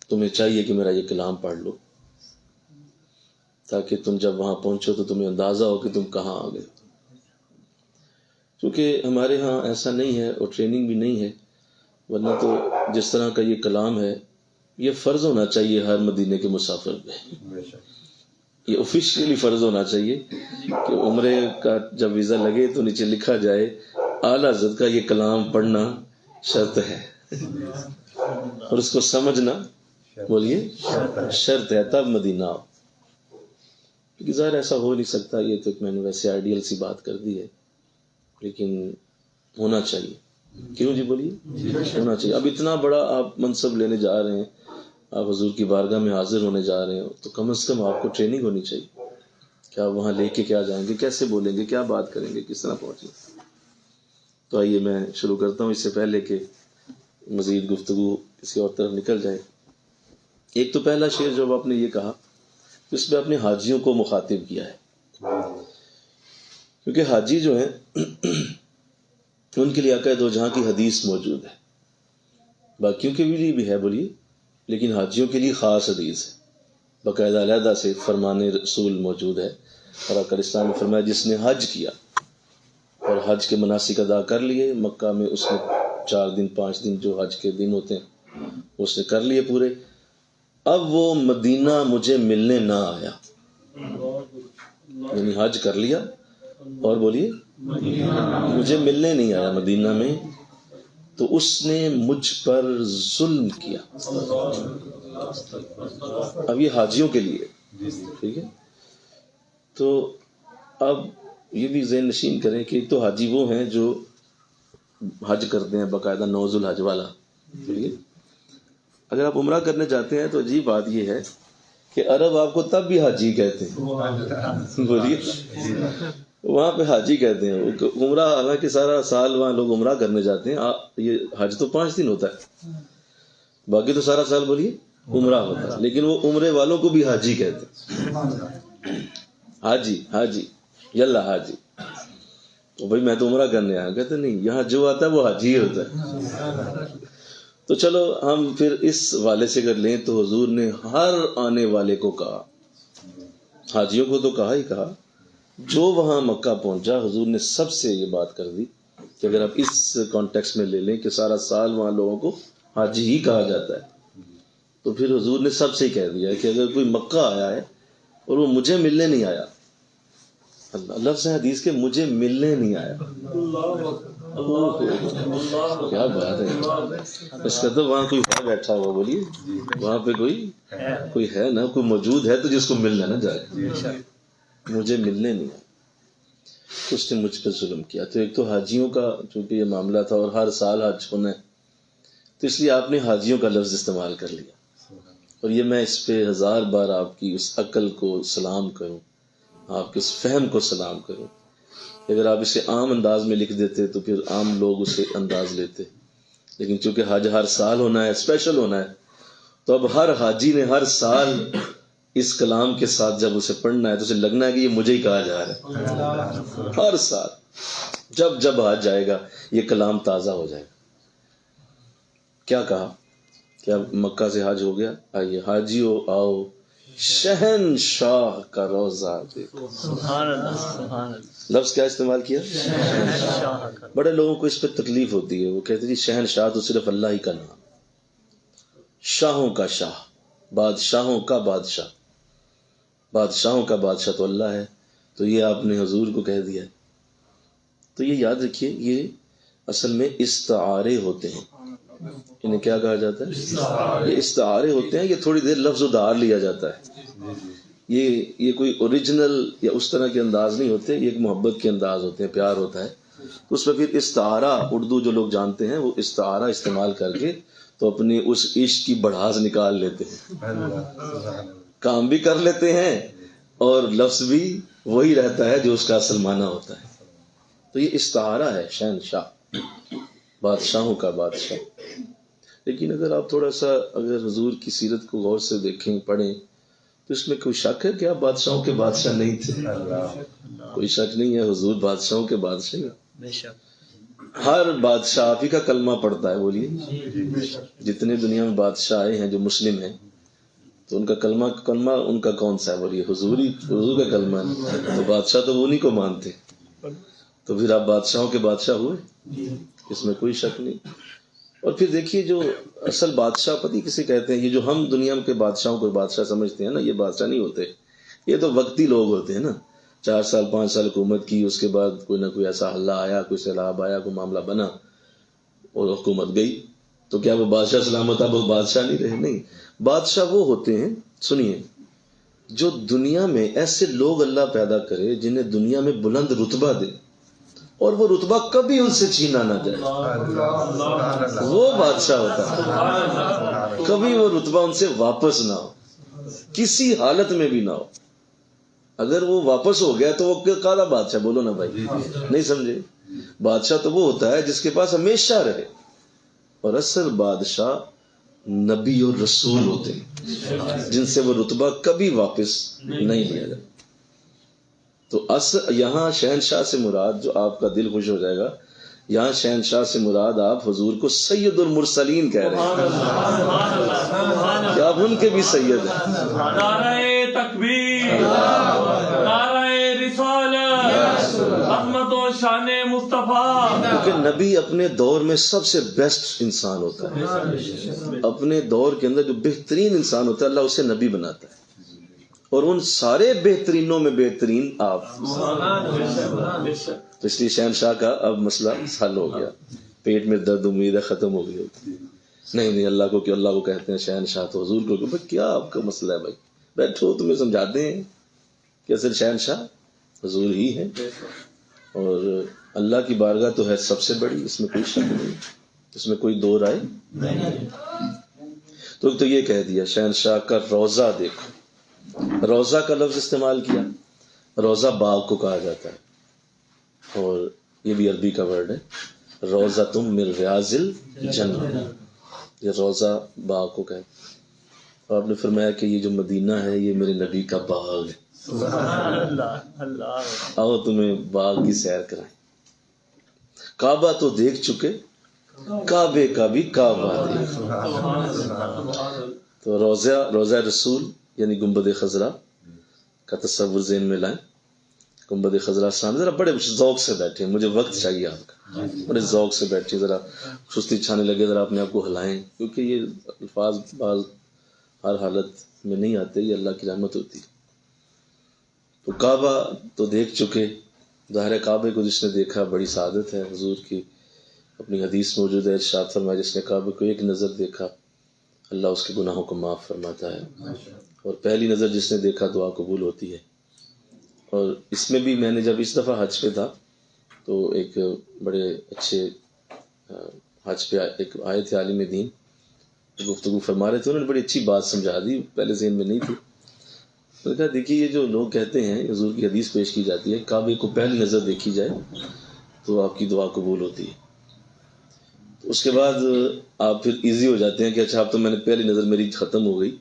تمہیں چاہیے کہ میرا یہ کلام پڑھ لو، تاکہ تم جب وہاں پہنچو تو تمہیں اندازہ ہو کہ تم کہاں آ گئے۔ کیونکہ ہمارے ہاں ایسا نہیں ہے اور ٹریننگ بھی نہیں ہے، ورنہ تو جس طرح کا یہ کلام ہے یہ فرض ہونا چاہیے ہر مدینے کے مسافر پہ، یہ آفیشیلی فرض ہونا چاہیے کہ عمرے کا جب ویزا لگے تو نیچے لکھا جائے اعلیٰ حضرت کا یہ کلام پڑھنا شرط ہے، اور اس کو سمجھنا بولیے شرط ہے، تب مدینہ آؤ۔ کیونکہ ظاہر ایسا ہو نہیں سکتا، یہ تو میں نے ویسے آئیڈیل سی بات کر دی ہے، لیکن ہونا چاہیے۔ کیوں جی بولیے؟ ہونا چاہیے. اب اتنا بڑا آپ منصب لینے جا رہے ہیں, آپ حضور کی بارگاہ میں حاضر ہونے جا رہے ہیں, تو کم از کم آپ کو ٹریننگ ہونی چاہیے کہ آپ وہاں لے کے کیا جائیں گے, کیسے بولیں گے, کیا بات کریں گے, کس طرح پہنچیں گے. تو آئیے میں شروع کرتا ہوں اس سے پہلے کہ مزید گفتگو کسی اور طرف نکل جائے. ایک تو پہلا شعر جو آپ نے یہ کہا, اس میں آپ نے حاجیوں کو مخاطب کیا ہے, کیونکہ حاجی جو ہیں ان کے لیے آقا دو جہاں کی حدیث موجود ہے, باقیوں کے لیے بھی ہے بولیے, لیکن حاجیوں کے لیے خاص حدیث ہے, باقاعدہ علیحدہ سے فرمان رسول موجود ہے. اور آقا اسلام نے فرمایا جس نے حج کیا اور حج کے مناسک ادا کر لیے, مکہ میں اس نے 4 دن 5 دن جو حج کے دن ہوتے ہیں اس نے کر لیے پورے, اب وہ مدینہ مجھے ملنے نہ آیا. یعنی حج کر لیا اور بولیے مجھے ملنے نہیں آیا مدینہ میں, تو اس نے مجھ پر ظلم کیا. اب یہ حاجیوں کے لیے, ٹھیک ہے. تو اب یہ بھی ذہن نشین کریں کہ تو حاجی وہ ہیں جو حج کرتے ہیں باقاعدہ 9 ذوالحج والا, ٹھیک ہے. اگر آپ عمرہ کرنے جاتے ہیں تو عجیب بات یہ ہے کہ عرب آپ کو تب بھی حاجی کہتے ہیں, بولیے وہاں پہ حاجی کہتے ہیں. عمرہ حالانکہ سارا سال وہاں لوگ عمرہ کرنے جاتے ہیں, یہ حج تو 5 دن ہوتا ہے, باقی تو سارا سال بولیے عمرہ ہوتا ہے, لیکن وہ عمرے والوں کو بھی حاجی کہتے ہیں. حاجی حاجی یلا حاجی, تو بھائی میں تو عمرہ کرنے آیا, کہتے نہیں یہاں جو آتا ہے وہ حاجی ہوتا ہے. تو چلو ہم پھر اس والے سے اگر لیں تو حضور نے ہر آنے والے کو کہا, حاجیوں کو تو کہا ہی کہا, جو وہاں مکہ پہنچا حضور نے سب سے یہ بات کر دی کہ اگر آپ اس کانٹیکس میں لے لیں کہ سارا سال وہاں لوگوں کو حاجی ہی کہا جاتا ہے, تو پھر حضور نے سب سے ہی کہہ دیا کہ اگر کوئی مکہ آیا ہے اور وہ مجھے ملنے نہیں آیا, اللہ لفظ حدیث کے مجھے ملنے نہیں آیا, کیا بات ہے. اس کا تو وہاں کوئی ہے بیٹھا ہوا, بولیے وہاں پہ کوئی ہے نا, کوئی موجود ہے تو جس کو ملنا نہ جائے. مجھے ملنے نہیں آیا, اس نے مجھ پہ ظلم کیا. تو ایک تو حاجیوں کا چونکہ یہ معاملہ تھا اور ہر سال حج ہونا ہے, تو اس لیے آپ نے حاجیوں کا لفظ استعمال کر لیا. اور یہ میں اس پہ 1000 بار آپ کی اس عقل کو سلام کروں, آپ کے اس فہم کو سلام کروں. اگر آپ اسے عام انداز میں لکھ دیتے تو پھر عام لوگ اسے انداز لیتے, لیکن چونکہ حج ہر سال ہونا ہے, اسپیشل ہونا ہے, تو اب ہر حاجی نے ہر سال اس کلام کے ساتھ جب اسے پڑھنا ہے تو اسے لگنا ہے کہ یہ مجھے ہی کہا جا رہا ہے. ہر سال جب حج جائے گا یہ کلام تازہ ہو جائے گا. کیا کہا, کیا مکہ سے حج ہو گیا, آئیے حاجیو آؤ شہنشاہ کا روزہ دیکھو. لفظ کیا استعمال کیا, بڑے لوگوں کو اس پہ تکلیف ہوتی ہے, وہ کہتے ہیں شہنشاہ تو صرف اللہ ہی کا نام, شاہوں کا شاہ, بادشاہوں کا بادشاہ, بادشاہوں کا بادشاہ تو اللہ ہے, تو یہ آپ نے حضور کو کہہ دیا. تو یہ یاد رکھیے یہ اصل میں استعارے ہوتے ہیں. انہیں کیا کہا جاتا ہے, یہ استعارے ہوتے ہیں. یہ تھوڑی دیر لفظ ادھار لیا جاتا ہے, یہ کوئی اوریجنل یا اس طرح کے انداز نہیں ہوتے, یہ ایک محبت کے انداز ہوتے ہیں, پیار ہوتا ہے. تو اس میں پھر استعارہ, اردو جو لوگ جانتے ہیں وہ استعارہ استعمال کر کے تو اپنی اس عشق کی بڑھاس نکال لیتے ہیں, کام بھی کر لیتے ہیں اور لفظ بھی وہی رہتا ہے جو اس کا اصل معنی ہوتا ہے. تو یہ استعارہ ہے, شہنشاہ, بادشاہوں کا بادشاہ. لیکن اگر آپ تھوڑا سا اگر حضور کی سیرت کو غور سے دیکھیں, پڑھیں, تو اس میں کوئی شک ہے کہ آپ بادشاہوں کے بادشاہ نہیں تھے؟ کوئی شک نہیں ہے, حضور بادشاہوں کے بادشاہ ہیں. ہر بادشاہ آپ ہی کا کلمہ پڑھتا ہے, بولیے جتنے دنیا میں بادشاہ آئے ہیں جو مسلم ہیں تو ان کا کلمہ ان کا کون سا ہے, بولیے حضور کا کلمہ ہے. تو بادشاہ تو وہ انہیں کو مانتے, تو پھر آپ بادشاہوں کے بادشاہ ہوئے, اس میں کوئی شک نہیں. اور پھر دیکھیے جو اصل بادشاہ پتہ کسے کہتے ہیں, یہ جو ہم دنیا کے بادشاہوں کو بادشاہ سمجھتے ہیں نا, یہ بادشاہ نہیں ہوتے, یہ تو وقتی لوگ ہوتے ہیں نا. 4 سال 5 سال حکومت کی, اس کے بعد کوئی نہ کوئی ایسا حلہ آیا, کوئی سیلاب آیا, کوئی معاملہ بنا اور حکومت گئی, تو کیا وہ بادشاہ سلامت اب وہ بادشاہ نہیں رہے؟ نہیں, بادشاہ وہ ہوتے ہیں, سنیے, جو دنیا میں ایسے لوگ اللہ پیدا کرے جنہیں دنیا میں بلند رتبہ دے اور وہ رتبہ کبھی ان سے چھینا نہ جائے. وہ بادشاہ ہوتا ہے, کبھی وہ رتبہ ان سے واپس نہ ہو, کسی حالت میں بھی نہ ہو. اگر وہ واپس ہو گیا تو وہ کالا بادشاہ, بولو نا بھائی, نہیں سمجھے؟ بادشاہ تو وہ ہوتا ہے جس کے پاس ہمیشہ رہے, اور اصل بادشاہ نبی اور رسول ہوتے ہیں جن سے وہ رتبہ کبھی واپس نہیں لیا جائے. تو یہاں شہنشاہ سے مراد, جو آپ کا دل خوش ہو جائے گا, یہاں شہنشاہ سے مراد آپ حضور کو سید المرسلین کہہ رہے ہیں کہ آپ ان کے بھی سید ہیں. نعرہ تکبیر, نعرہ رسالت, عظمت و شان مصطفیٰ. کیونکہ نبی اپنے دور میں سب سے بیسٹ انسان ہوتا ہے, اپنے دور کے اندر جو بہترین انسان ہوتا ہے اللہ اسے نبی بناتا ہے, اور ان سارے بہترینوں میں بہترین آپ. تو اس لیے شہنشاہ کا اب مسئلہ حل ہو گیا, پیٹ میں درد امید ہے ختم ہو گئی. نہیں اللہ کو کہ اللہ کو کہتے ہیں شہنشاہ, تو حضور کو کہ بھائی کیا آپ کا مسئلہ ہے, بھائی بیٹھو تمہیں سمجھاتے ہیں کہ اصل شہنشاہ حضور ہی ہے, اور اللہ کی بارگاہ تو ہے سب سے بڑی, اس میں کوئی شک نہیں, اس میں کوئی دو رائے نہیں. تو یہ کہہ دیا شہنشاہ کا روضہ دیکھو. روضہ کا لفظ استعمال کیا, روضہ باغ کو کہا جاتا ہے, اور یہ بھی عربی کا ورڈ ہے, روضہ من ریاض الجنہ, یہ روضہ باغ کو کہے. اور آپ نے فرمایا کہ یہ جو مدینہ ہے یہ میرے نبی کا باغ ہے, آؤ تمہیں باغ کی سیر کرائیں. کعبہ تو دیکھ چکے, کعبے کا بھی کعبہ دیکھ. تو روضہ رسول یعنی گنبد خضرا کا تصور ذہن میں لائیں. گنبد خضرا سامنے, ذرا بڑے ذوق سے بیٹھے, مجھے وقت چاہیے آپ کا, بڑے ذوق سے بیٹھے, ذرا سستی چھانے لگے, ذرا اپنے آپ کو ہلائیں, کیونکہ یہ الفاظ بعض ہر حالت میں نہیں آتے, یہ اللہ کی رحمت ہوتی ہے. تو کعبہ تو دیکھ چکے, ظاہر کعبے کو جس نے دیکھا بڑی سعادت ہے. حضور کی اپنی حدیث موجود ہے, ارشاد فرمایا جس نے کعبے کو ایک نظر دیکھا اللہ اس کے گناہوں کو معاف فرماتا ہے, اور پہلی نظر جس نے دیکھا دعا قبول ہوتی ہے. اور اس میں بھی میں نے جب اس دفعہ حج پہ تھا تو ایک بڑے اچھے حج پہ ایک آئے تھے عالم دین, گفتگو فرما رہے تھے, انہوں نے بڑی اچھی بات سمجھا دی, پہلے ذہن میں نہیں تھی. میں نے کہا دیکھیے یہ جو لوگ کہتے ہیں, حضور کی حدیث پیش کی جاتی ہے کعبے کو پہلی نظر دیکھی جائے تو آپ کی دعا قبول ہوتی ہے. اس کے بعد آپ پھر ایزی ہو جاتے ہیں کہ اچھا اب تو میں نے پہلی نظر میری ختم ہو گئی,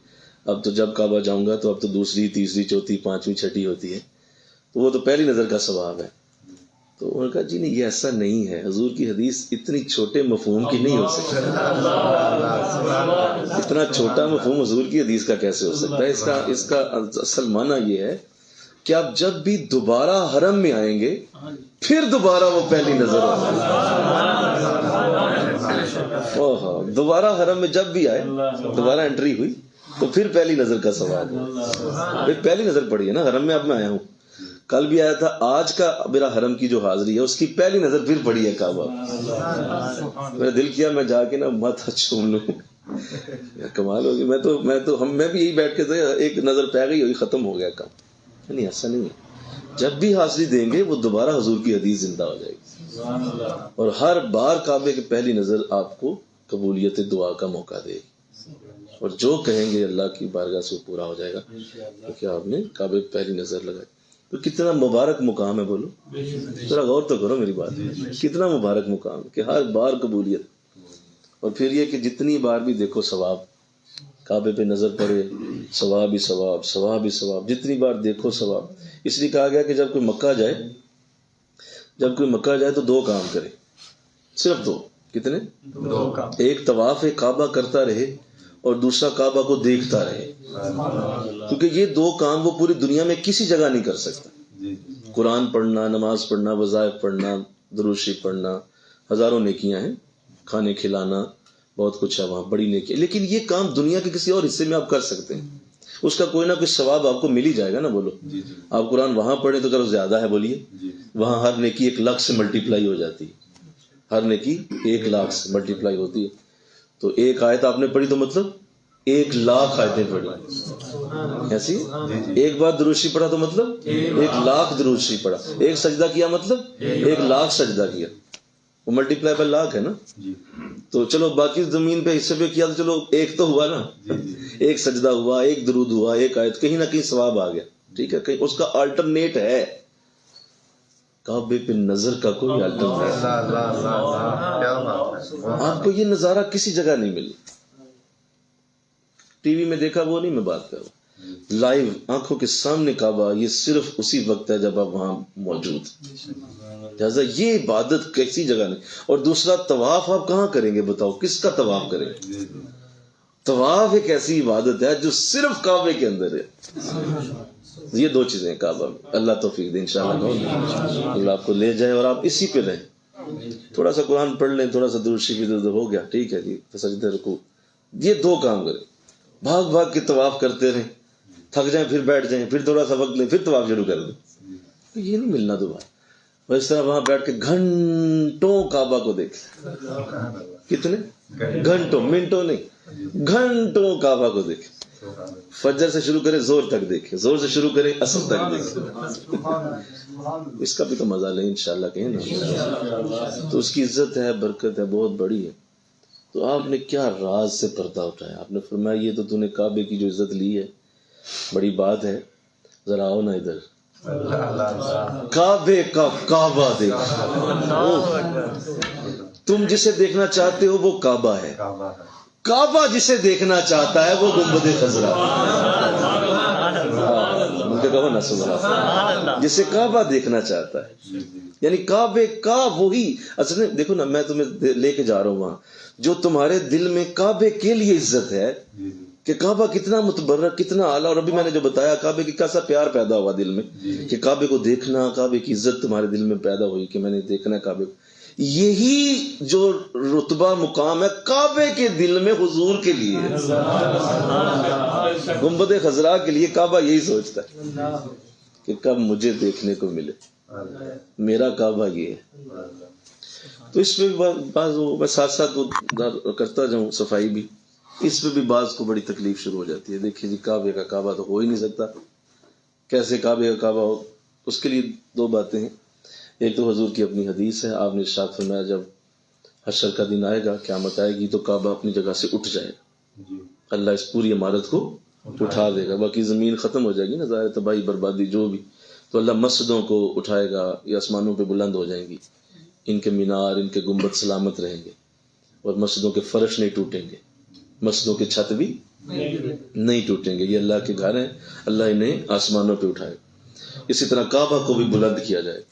اب تو جب کعبہ جاؤں گا تو اب تو دوسری تیسری چوتھی پانچویں چھٹی ہوتی ہے, تو وہ تو پہلی نظر کا ثواب ہے. تو انہوں نے کہا جی نہیں یہ ایسا نہیں ہے, حضور کی حدیث اتنی چھوٹے مفہوم کی نہیں ہو سکتی, اتنا چھوٹا مفہوم حضور کی حدیث کا کیسے ہو سکتا ہے. اس کا اصل معنی یہ ہے کہ آپ جب بھی دوبارہ حرم میں آئیں گے پھر دوبارہ وہ پہلی نظر ہوگی. دوبارہ حرم میں جب بھی آئے, دوبارہ انٹری ہوئی تو پھر پہلی نظر کا ثواب ہے. پہلی نظر پڑی ہے نا حرم میں, اب میں آیا ہوں, کل بھی آیا تھا, آج کا میرا حرم کی جو حاضری ہے اس کی پہلی نظر پھر پڑی ہے کعبہ. میرا دل کیا میں جا کے نا ماتھا چوم لوں, کمال ہوگی. میں بھی یہی بیٹھ کے تھے, ایک نظر پہ گئی وہی ختم ہو گیا کام. نہیں ایسا نہیں ہے, جب بھی حاضری دیں گے وہ دوبارہ حضور کی حدیث زندہ ہو جائے گی, اور ہر بار کعبے کی پہلی نظر آپ کو قبولیت دعا کا موقع دے گی, اور جو کہیں گے اللہ کی بارگاہ سے پورا ہو جائے گا, کیونکہ آپ نے کعبے کی پہلی نظر لگائی. تو کتنا مبارک مقام ہے, بولو ذرا غور تو کرو میری بات, کتنا مبارک مقام ہے کہ ہر بار قبولیت. اور پھر یہ کہ جتنی بار بھی دیکھو ثواب, کعبے پہ نظر پڑے ثواب ہی ثواب, ثواب ہی ثواب, جتنی بار دیکھو ثواب. اس لیے کہا گیا کہ جب کوئی مکہ جائے تو دو کام کرے, صرف دو. کتنے؟ دو کام. ایک طواف کعبہ کرتا رہے اور دوسرا کعبہ کو دیکھتا رہے, کیونکہ یہ دو کام وہ پوری دنیا میں کسی جگہ نہیں کر سکتا. قرآن پڑھنا, نماز پڑھنا, وظائف پڑھنا, درود شریف پڑھنا, ہزاروں نیکیاں ہیں, کھانے کھلانا, بہت کچھ ہے وہاں, بڑی نیکی. لیکن یہ کام دنیا کے کسی اور حصے میں آپ کر سکتے ہیں, اس کا کوئی نہ کوئی ثواب آپ کو مل ہی جائے گا نا. بولو آپ قرآن وہاں پڑھیں تو کرو زیادہ ہے, بولیے وہاں ہر نیکی 1,00,000 سے ملٹیپلائی ہو جاتی ہے, ہر نیکی 1,00,000 سے ملٹیپلائی ہوتی ہے. تو ایک آیت آپ نے پڑھی تو مطلب 1,00,000 آیتیں پڑھی. ایسی 1 بار درود شریف پڑھا تو مطلب 1,00,000 درود شریف پڑھا. ایک سجدہ کیا مطلب 1,00,000 سجدہ کیا. وہ ملٹی پلائی بائی لاکھ ہے نا. تو چلو باقی زمین پہ حصے پہ کیا تو چلو ایک تو ہوا نا, ایک سجدہ ہوا, ایک درود ہوا, ایک آیت, کہیں نہ کہیں ثواب آ گیا. ٹھیک ہے, کہیں اس کا آلٹرنیٹ ہے. کعبے پہ نظر کا کوئی آلٹرنیٹ آپ کو یہ نظارہ کسی جگہ نہیں ملی. ٹی وی میں دیکھا وہ نہیں میں بات کر رہا, لائیو آنکھوں کے سامنے کعبہ, یہ صرف اسی وقت ہے جب آپ وہاں موجود. لہٰذا یہ عبادت کسی جگہ نہیں. اور دوسرا طواف آپ کہاں کریں گے بتاؤ, کس کا طواف کریں گے؟ طواف ایک ایسی عبادت ہے جو صرف کعبے کے اندر ہے. یہ 2 چیزیں ہیں کعبہ میں. اللہ توفیق دے انشاءاللہ, اللہ آپ کو لے جائے اور آپ اسی پہ رہیں. تھوڑا سا قرآن پڑھ لیں, تھوڑا سا درود شریف ادھر ہو گیا, ٹھیک ہے جی, سجدے رکوع, یہ 2 کام کریں. بھاگ بھاگ کے طواف کرتے رہیں, تھک جائیں پھر بیٹھ جائیں, پھر تھوڑا سا وقت لیں, پھر طواف شروع کر دیں. یہ نہیں ملنا دوبارہ. اور اس طرح وہاں بیٹھ کے گھنٹوں کعبہ کو دیکھیں. کتنے گھنٹوں, منٹوں نہیں, گھنٹوں کعبہ کو دیکھیں. فجر سے شروع کریں زور تک دیکھیں, زور سے شروع کریں عصر تک دیکھیں. اس کا بھی تو مزہ لیں انشاءاللہ کہیں نا. تو اس کی عزت ہے, برکت ہے, بہت بڑی ہے. تو آپ نے کیا راز سے پردہ اٹھایا. آپ نے فرمایا یہ تو نے کعبے کی جو عزت لی ہے بڑی بات ہے, ذرا آؤ نا ادھر. کعبے کا کعبہ دیکھ, تم جسے دیکھنا چاہتے ہو وہ کعبہ ہے. کعبہ جسے دیکھنا چاہتا ہے وہ گنبد خضرا. جسے کعبہ دیکھنا چاہتا ہے, یعنی کعبے کا وہی اصل میں. دیکھو نا, میں تمہیں لے کے جا رہا ہوں وہاں, جو تمہارے دل میں کعبے کے لیے عزت ہے کہ کعبہ کتنا متبرک, کتنا اعلیٰ. اور ابھی میں نے جو بتایا کعبے کی کیسا پیار پیدا ہوا دل میں, کہ کعبے کو دیکھنا, کعبے کی عزت تمہارے دل میں پیدا ہوئی کہ میں نے دیکھنا ہے کعبے کو. یہی جو رتبہ مقام ہے کعبے کے دل میں حضور کے لیے, گنبد خضرا کے لیے کعبہ یہی سوچتا ہے کہ کب مجھے دیکھنے کو ملے, میرا کعبہ یہ ہے. تو اس پہ بعض میں ساتھ ساتھ کرتا جاؤں صفائی بھی, اس پہ بھی بعض کو بڑی تکلیف شروع ہو جاتی ہے. دیکھیے جی کعبے کا کعبہ تو ہو ہی نہیں سکتا, کیسے کعبے کا کعبہ ہو. اس کے لیے 2 باتیں ہیں. ایک تو حضور کی اپنی حدیث ہے, آپ نے ارشاد فرمایا جب حشر کا دن آئے گا, قیامت آئے گی, تو کعبہ اپنی جگہ سے اٹھ جائے گا, اللہ اس پوری عمارت کو اٹھا دے گا. باقی زمین ختم ہو جائے گی نا, ظاہر تباہی بربادی جو بھی, تو اللہ مسجدوں کو اٹھائے گا, یہ آسمانوں پہ بلند ہو جائیں گی, ان کے مینار, ان کے گنبد سلامت رہیں گے, اور مسجدوں کے فرش نہیں ٹوٹیں گے, مسجدوں کے چھت بھی نہیں ٹوٹیں گے. یہ اللہ کے گھر ہیں, اللہ انہیں آسمانوں پہ اٹھائے گا. اسی طرح کعبہ کو بھی بلند کیا جائے گا,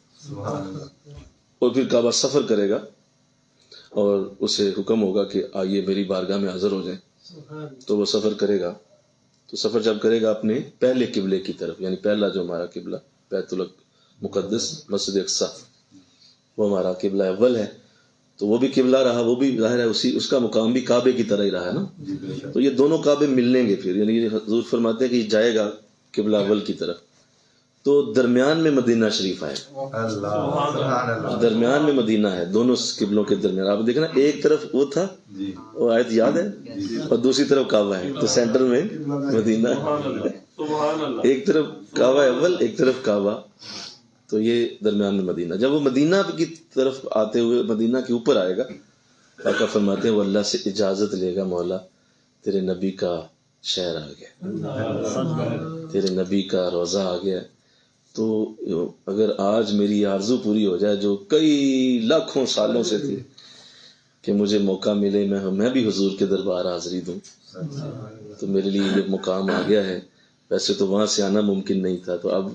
اور پھر کعبہ سفر کرے گا, اور اسے حکم ہوگا کہ آئیے میری بارگاہ میں حاضر ہو جائیں. تو وہ سفر کرے گا, تو سفر جب کرے گا اپنے پہلے قبلے کی طرف, یعنی پہلا جو ہمارا قبلہ بیت المقدس مسجد اقصی, وہ ہمارا قبلہ اول ہے, تو وہ بھی قبلہ رہا, وہ بھی ظاہر ہے اس کا مقام بھی کعبے کی طرح ہی رہا ہے نا. تو یہ دونوں کعبے ملیں گے پھر, یعنی حضور فرماتے ہیں کہ یہ جائے گا قبلہ اول کی طرف, تو درمیان میں مدینہ شریف آئے, درمیان میں مدینہ ہے, دونوں قبلوں کے درمیان. آپ دیکھنا ایک طرف وہ تھا, وہ آیت یاد ہے, اور دوسری طرف کعبہ ہے, تو سینٹر میں مدینہ ہے. ایک طرف کعبہ اول, ایک طرف کعبہ, تو یہ درمیان میں مدینہ. جب وہ مدینہ کی طرف آتے ہوئے مدینہ کے اوپر آئے گا, آقا فرماتے ہیں وہ اللہ سے اجازت لے گا, مولا تیرے نبی کا شہر آ گیا, تیرے نبی کا روضہ آ گیا. تو اگر آج میری آرزو پوری ہو جائے جو کئی لاکھوں سالوں سے تھی کہ مجھے موقع ملے میں بھی حضور کے دربار حاضری دوں, تو میرے لیے یہ مقام آ گیا ہے. ویسے تو وہاں سے آنا ممکن نہیں تھا, تو اب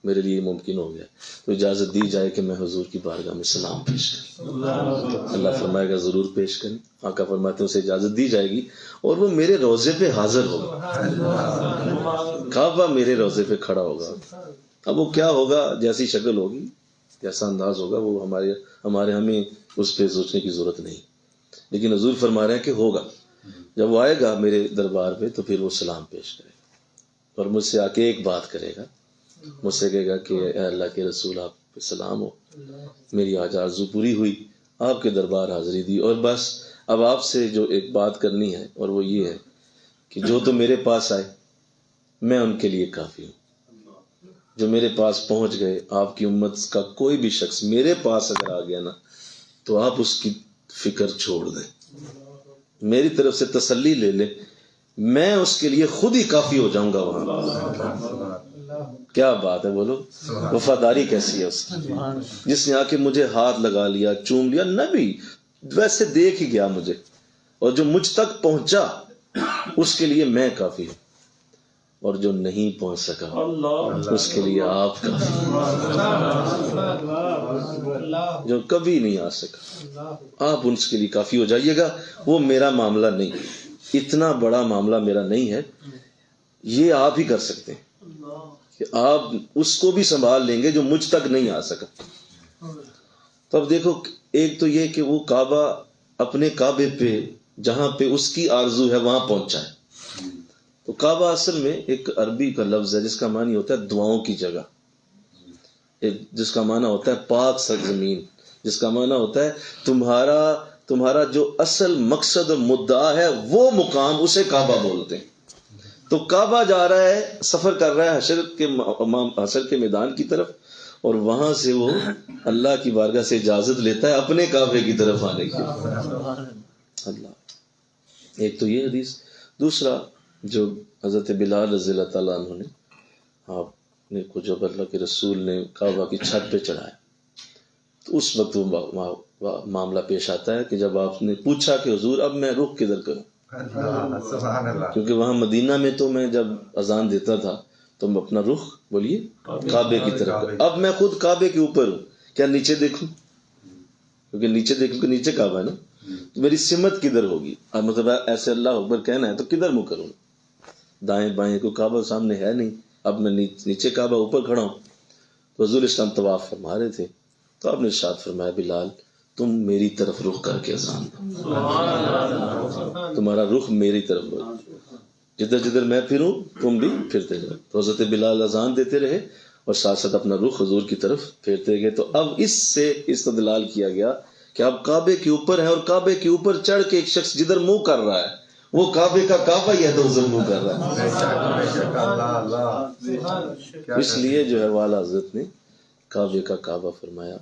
میرے لیے ممکن ہو گیا. تو اجازت دی جائے کہ میں حضور کی بارگاہ میں سلام پیش کروں. اللہ فرمائے گا ضرور پیش کریں. آقا فرماتے ہیں اسے اجازت دی جائے گی, اور وہ میرے روضے پہ حاضر ہوگا, کعبہ میرے روضے پہ کھڑا ہوگا. اب وہ کیا ہوگا, جیسی شکل ہوگی, جیسا انداز ہوگا, وہ ہمیں اس پہ سوچنے کی ضرورت نہیں. لیکن حضور فرما رہے ہیں کہ ہوگا. جب وہ آئے گا میرے دربار پہ, تو پھر وہ سلام پیش کرے گا, اور مجھ سے آ کے ایک بات کرے گا, مجھ سے کہے گا کہ اے اللہ کے رسول آپ پہ سلام ہو, میری آج آرزو پوری ہوئی, آپ کے دربار حاضری دی, اور بس اب آپ سے جو ایک بات کرنی ہے, اور وہ یہ ہے کہ جو تو میرے پاس آئے میں ان کے لیے کافی ہوں. جو میرے پاس پہنچ گئے، آپ کی امت کا کوئی بھی شخص میرے پاس اگر آ گیا نا تو آپ اس کی فکر چھوڑ دیں، میری طرف سے تسلی لے لیں، میں اس کے لیے خود ہی کافی ہو جاؤں گا وہاں. کیا بات ہے، بولو وفاداری کیسی ہے اس کی. جس نے آ کے مجھے ہاتھ لگا لیا، چوم لیا، نبی ویسے دیکھ ہی گیا مجھے، اور جو مجھ تک پہنچا اس کے لیے میں کافی ہوں، اور جو نہیں پہنچ سکا اس کے لیے آپ کافی. جو کبھی نہیں آ سکا آپ اس کے لیے کافی ہو جائیے گا. وہ میرا معاملہ نہیں، اتنا بڑا معاملہ میرا نہیں ہے، یہ آپ ہی کر سکتے ہیں کہ آپ اس کو بھی سنبھال لیں گے جو مجھ تک نہیں آ سکا. تو اب دیکھو، ایک تو یہ کہ وہ کعبہ اپنے کعبے پہ جہاں پہ اس کی آرزو ہے وہاں پہنچا ہے. تو کعبہ اصل میں ایک عربی کا لفظ ہے جس کا معنی ہوتا ہے دعاؤں کی جگہ، جس کا معنی ہوتا ہے پاک سرزمین، جس کا معنی ہوتا ہے تمہارا جو اصل مقصد اور مدعا ہے وہ مقام، اسے کعبہ بولتے ہیں. تو کعبہ جا رہا ہے، سفر کر رہا ہے حشر کے میدان کی طرف، اور وہاں سے وہ اللہ کی بارگاہ سے اجازت لیتا ہے اپنے کعبے کی طرف آنے کی. اللہ، ایک تو یہ حدیث. دوسرا، جو حضرت بلال رضی اللہ تعالیٰ عنہ نے آپ نے کو جب اللہ کے رسول نے کعبہ کی چھت پہ چڑھایا تو اس وقت وہ معاملہ پیش آتا ہے کہ جب آپ نے پوچھا کہ حضور اب میں رخ کدھر کروں، کیونکہ وہاں مدینہ میں تو میں جب اذان دیتا تھا تو میں اپنا رخ بولیے کعبے کی طرف، اب میں خود کعبے کے اوپر ہوں، کیا نیچے دیکھوں؟ کیونکہ نیچے دیکھوں کہ نیچے کعبہ ہے نا، تو میری سمت کدھر ہوگی؟ مطلب ایسے اللہ اکبر کہنا ہے تو کدھر منہ کروں؟ دائیں بائیں کو کعبہ سامنے ہے نہیں، اب میں نیچے کعبہ اوپر کھڑا ہوں. تو حضور اسلام طواف فرما رہے تھے تو آپ نے ارشاد فرمایا بلال تم میری طرف رخ کر کے اذان دو، تمہارا رخ میری طرف ہو، جدھر جدھر میں پھروں تم بھی پھرتے جاؤ. تو حضرت بلال اذان دیتے رہے اور ساتھ ساتھ اپنا رخ حضور کی طرف پھیرتے گئے. تو اب اس سے استدلال کیا گیا کہ آپ کعبے کے اوپر ہیں، اور کعبے کے اوپر چڑھ کے ایک شخص جدھر منہ کر رہا ہے وہ کعبے کا کعبہ ہی ہے تو ادھر منہ کر رہا ہے. اس لیے جو ہے والا حضرت نے کعبے کا کعبہ فرمایا،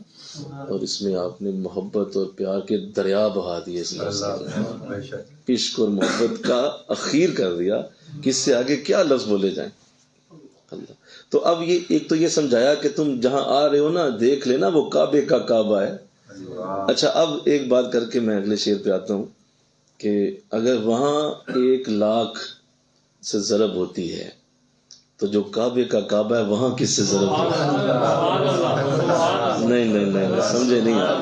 اور اس میں آپ نے محبت اور پیار کے دریا بہا دیے، اس لفظ کے عشق اور محبت کا اخیر کر دیا کہ اس سے آگے کیا لفظ بولے جائیں. اللہ. تو اب یہ ایک تو یہ سمجھایا کہ تم جہاں آ رہے ہو نا دیکھ لینا وہ کعبے کا کعبہ ہے. اچھا، اب ایک بات کر کے میں اگلے شعر پہ آتا ہوں کہ اگر وہاں 1,00,000 سے ضرب ہوتی ہے تو جو کعبے کا کعبہ ہے وہاں کس سے ضرب ہوتی ہے؟ نہیں سمجھے نہیں آپ.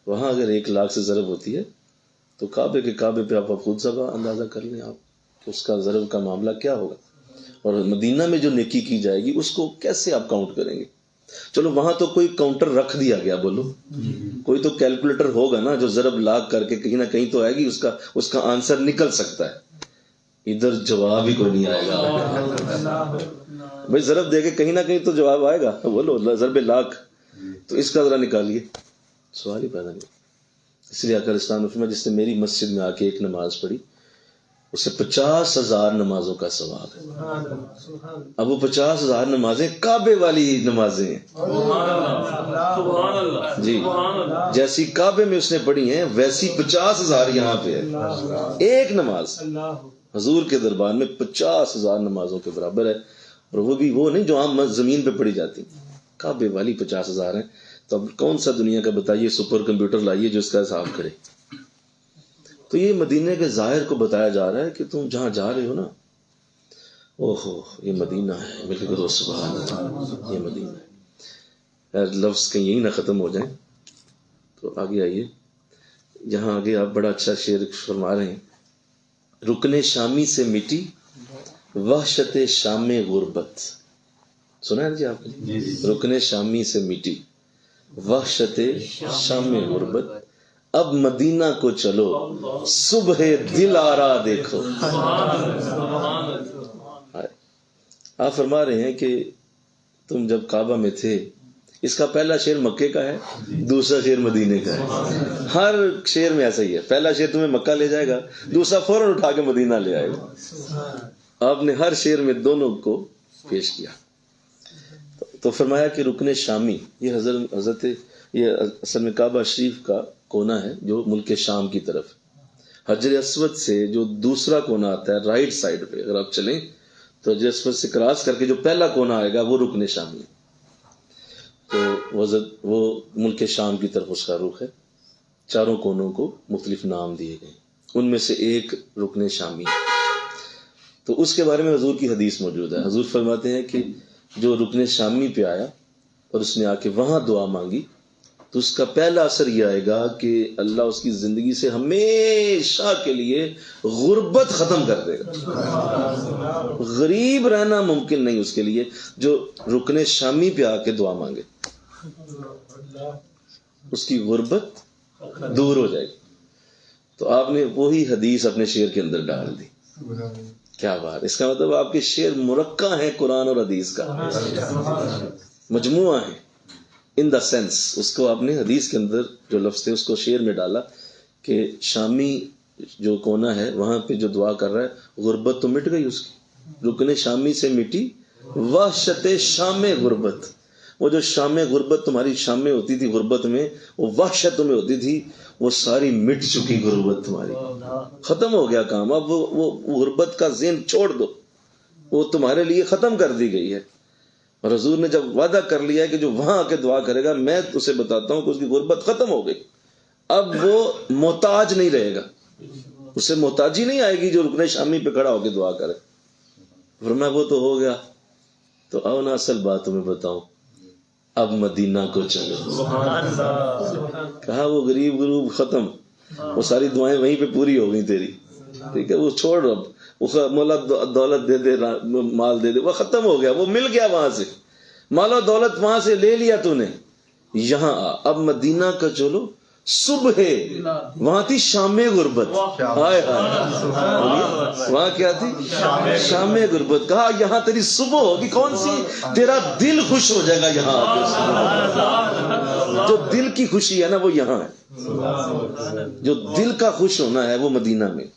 وہاں اگر 1,00,000 سے ضرب ہوتی ہے تو کعبے کے کعبے پہ آپ خود سب اندازہ کر لیں آپ کہ اس کا ضرب کا معاملہ کیا ہوگا. اور مدینہ میں جو نیکی کی جائے گی اس کو کیسے آپ کاؤنٹ کریں گے؟ چلو وہاں تو کوئی کاؤنٹر رکھ دیا گیا، بولو کوئی تو کیلکولیٹر ہوگا نا جو ضرب لاگ کر کے کہیں نہ کہیں تو آئے گی، اس کا آنسر نکل سکتا ہے. ادھر جواب ہی کوئی نہیں آئے گا. بھائی ضرب دے کے کہیں نہ کہیں تو جواب آئے گا، بولو ضرب لاکھ، تو اس کا ذرا نکالیے، سوال ہی پیدا نہیں. اس لیے آقا اسلام نے فرمایا جس نے میری مسجد میں آ کے ایک نماز پڑھی اسے 50,000 نمازوں کا ثواب ہے. اب وہ 50,000 نمازیں کعبے والی نمازیں ہیں جی، جیسی کعبے میں اس نے پڑھی ہیں ویسی 50,000 یہاں پہ ہے. ایک نماز حضور کے دربار میں 50,000 نمازوں کے برابر ہے، اور وہ بھی وہ نہیں جو عام زمین پہ پڑھی جاتی، کعبے والی 50,000 ہیں. تو اب کون سا دنیا کا بتائیے سپر کمپیوٹر لائیے جو اس کا حساب کرے. تو یہ مدینے کے ظاہر کو بتایا جا رہا ہے کہ تم جہاں جا رہے ہو نا، اوہو یہ مدینہ ہے، مل کے کرو سبحان اللہ، یہ مدینہ ہے. لفظ کہیں یہی نہ ختم ہو جائیں. تو آگے آئیے، یہاں آگے آپ بڑا اچھا شعر فرما رہے ہیں. رکن شامی سے مٹی وحشت شام غربت، سنا ہے جی آپ نے؟ رکن شامی سے مٹی وحشت شام غربت، اب مدینہ کو چلو صبح دل آرا دیکھو. آپ فرما رہے ہیں کہ تم جب کعبہ میں تھے اس کا پہلا شعر مکے کا ہے، دوسرا شعر مدینے کا ہے. ہر شعر میں ایسا ہی ہے، پہلا شعر تمہیں مکہ لے جائے گا، دوسرا فوراً اٹھا کے مدینہ لے آئے گا. آپ نے ہر شعر میں دونوں کو پیش کیا. تو فرمایا کہ رکن شامی، یہ حضرت یہ اصل میں کعبہ شریف کا کونا ہے جو ملک شام کی طرف، حجر اسود سے جو دوسرا کونا آتا ہے رائٹ سائڈ پہ، اگر آپ چلیں تو حجر اسود سے کراس کر کے جو پہلا کونا آئے گا وہ رکن شامی. تو وہ ملک شام کی طرف اس کا رخ ہے. چاروں کونوں کو مختلف نام دیے گئے، ان میں سے ایک رکن شامی. تو اس کے بارے میں حضور کی حدیث موجود ہے. حضور فرماتے ہیں کہ جو رکن شامی پہ آیا اور اس نے آ کے وہاں دعا مانگی تو اس کا پہلا اثر یہ آئے گا کہ اللہ اس کی زندگی سے ہمیشہ کے لیے غربت ختم کر دے گا. غریب رہنا ممکن نہیں اس کے لیے جو رکن شامی پہ آ کے دعا مانگے، اس کی غربت دور ہو جائے گی. تو آپ نے وہی حدیث اپنے شعر کے اندر ڈال دی. کیا بات! اس کا مطلب آپ کے شعر مرقع ہیں قرآن اور حدیث کا، مجموعہ ہے. ان دا سینس اس کو آپ نے حدیث کے اندر جو لفظ تھے اس کو شعر میں ڈالا کہ شامی جو کونا ہے وہاں پہ جو دعا کر رہا ہے غربت تو مٹ گئی اس کی. رکن شامی سے مٹی وحشت شام غربت. وہ جو شام غربت تمہاری شام میں ہوتی تھی، غربت میں وہ وحشت میں ہوتی تھی، وہ ساری مٹ چکی غربت تمہاری، ختم ہو گیا کام. اب وہ غربت کا ذہن چھوڑ دو، وہ تمہارے لیے ختم کر دی گئی ہے. اور حضور نے جب وعدہ کر لیا ہے کہ جو وہاں آ کے دعا کرے گا میں اسے بتاتا ہوں کہ اس کی غربت ختم ہو گئی. اب وہ محتاج نہیں رہے گا، اسے محتاجی نہیں آئے گی جو رکن شامی پہ کھڑا ہو کے دعا کرے. فرمایا وہ تو ہو گیا. تو آؤ نا اصل بات تمہیں بتاؤں، اب مدینہ کو چلو. کہا وہ غریب غروب ختم، وہ ساری دعائیں وہیں پہ پوری ہو گئی تیری، ٹھیک ہے، وہ چھوڑ. اب وہ مولا دولت دے دے، مال دے دے، وہ ختم ہو گیا، وہ مل گیا وہاں سے. مال و دولت وہاں سے لے لیا تو نے، یہاں آ. اب مدینہ کا چلو. صبح وہاں تھی شام غربت. ہائے ہائے، وہاں کیا تھی؟ شام غربت. کہا یہاں تیری صبح ہوگی. کون سی؟ تیرا دل خوش ہو جائے گا یہاں آ کے. جو دل کی خوشی ہے نا وہ یہاں ہے، جو دل کا خوش ہونا ہے وہ مدینہ میں.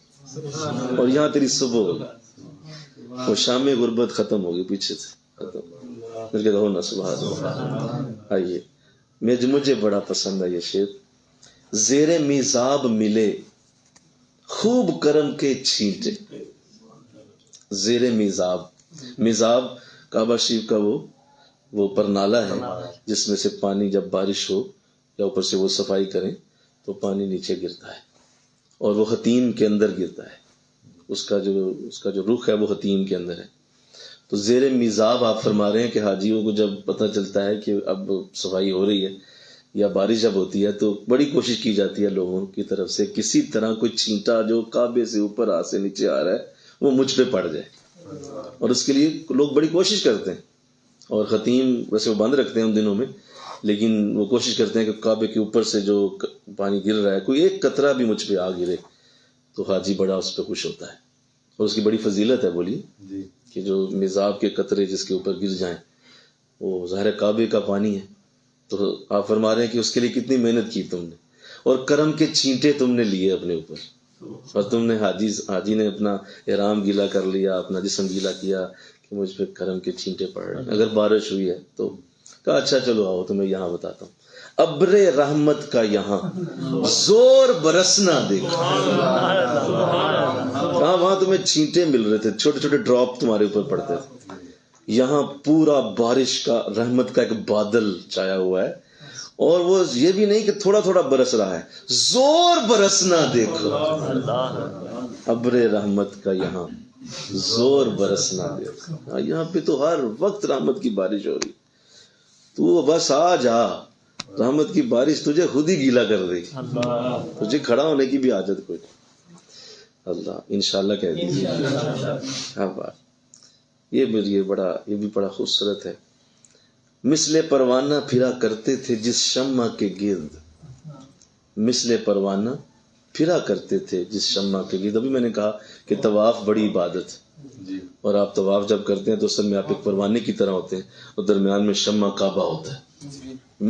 اور یہاں تیری صبح ہوگی. وہ شام غربت ختم ہوگی پیچھے سے، ختم. مل کے کہو نا سبحان اللہ. آئیے، مجھے بڑا پسند ہے یہ شعر. زیر میزاب ملے خوب کرم کے چھینٹے. زیر میزاب، میزاب کعبہ شریف کا وہ پرنالا ہے جس میں سے پانی جب بارش ہو یا اوپر سے وہ صفائی کریں تو پانی نیچے گرتا ہے اور وہ حتیم کے اندر گرتا ہے. اس کا جو رخ ہے وہ حتیم کے اندر ہے. تو زیر میزاب آپ فرما رہے ہیں کہ حاجیوں کو جب پتہ چلتا ہے کہ اب صفائی ہو رہی ہے یا بارش جب ہوتی ہے تو بڑی کوشش کی جاتی ہے لوگوں کی طرف سے کسی طرح کوئی چھینٹا جو کعبے سے اوپر آ سے نیچے آ رہا ہے وہ مجھ پہ پڑ جائے. اور اس کے لیے لوگ بڑی کوشش کرتے ہیں. اور خطیم ویسے وہ بند رکھتے ہیں ان دنوں میں، لیکن وہ کوشش کرتے ہیں کہ کعبے کے اوپر سے جو پانی گر رہا ہے کوئی ایک قطرہ بھی مجھ پہ آ گرے تو حاجی بڑا اس پہ خوش ہوتا ہے. اور اس کی بڑی فضیلت ہے بولیے کہ جو میزاب کے قطرے جس کے اوپر گر جائیں وہ ظاہر کعبے کا پانی ہے. تو آپ فرما رہے ہیں کہ اس کے لیے کتنی محنت کی تم نے اور کرم کے چھینٹے تم نے لیے اپنے اوپر. اور تم نے حاجی نے اپنا احرام گیلا کر لیا، اپنا جسم گیلا کیا کہ مجھ پہ کرم کے چھینٹے پڑ رہے ہیں. اگر بارش ہوئی ہے تو کہا اچھا چلو آؤ تمہیں یہاں بتاتا ہوں. ابر رحمت کا یہاں زور برسنا دیکھا. کہاں وہاں تمہیں چھینٹے مل رہے تھے، چھوٹے چھوٹے ڈراپ تمہارے اوپر پڑتے تھے. یہاں پورا بارش کا رحمت کا ایک بادل چھایا ہوا ہے اور وہ یہ بھی نہیں کہ تھوڑا تھوڑا برس رہا ہے، زور برسنا دیکھو. ابر رحمت کا یہاں زور برسنا دیکھو. یہاں پہ تو ہر وقت رحمت کی بارش ہو رہی. تو بس آ جا، رحمت کی بارش تجھے خود ہی گیلا کر دے گی، تجھے کھڑا ہونے کی بھی حاجت کوئی نہیں. اللہ انشاءاللہ کہہ دیجیے. کیا بات! یہ بھی بڑا خوبصورت ہے. مثل پروانہ پھرا کرتے تھے جس شمع کے گرد. مثل پروانہ پھرا کرتے تھے جس شمع کے گرد. ابھی میں نے کہا کہ طواف بڑی عبادت ہے اور آپ طواف جب کرتے ہیں تو اصل میں آپ ایک پروانے کی طرح ہوتے ہیں اور درمیان میں شمع کعبہ ہوتا ہے.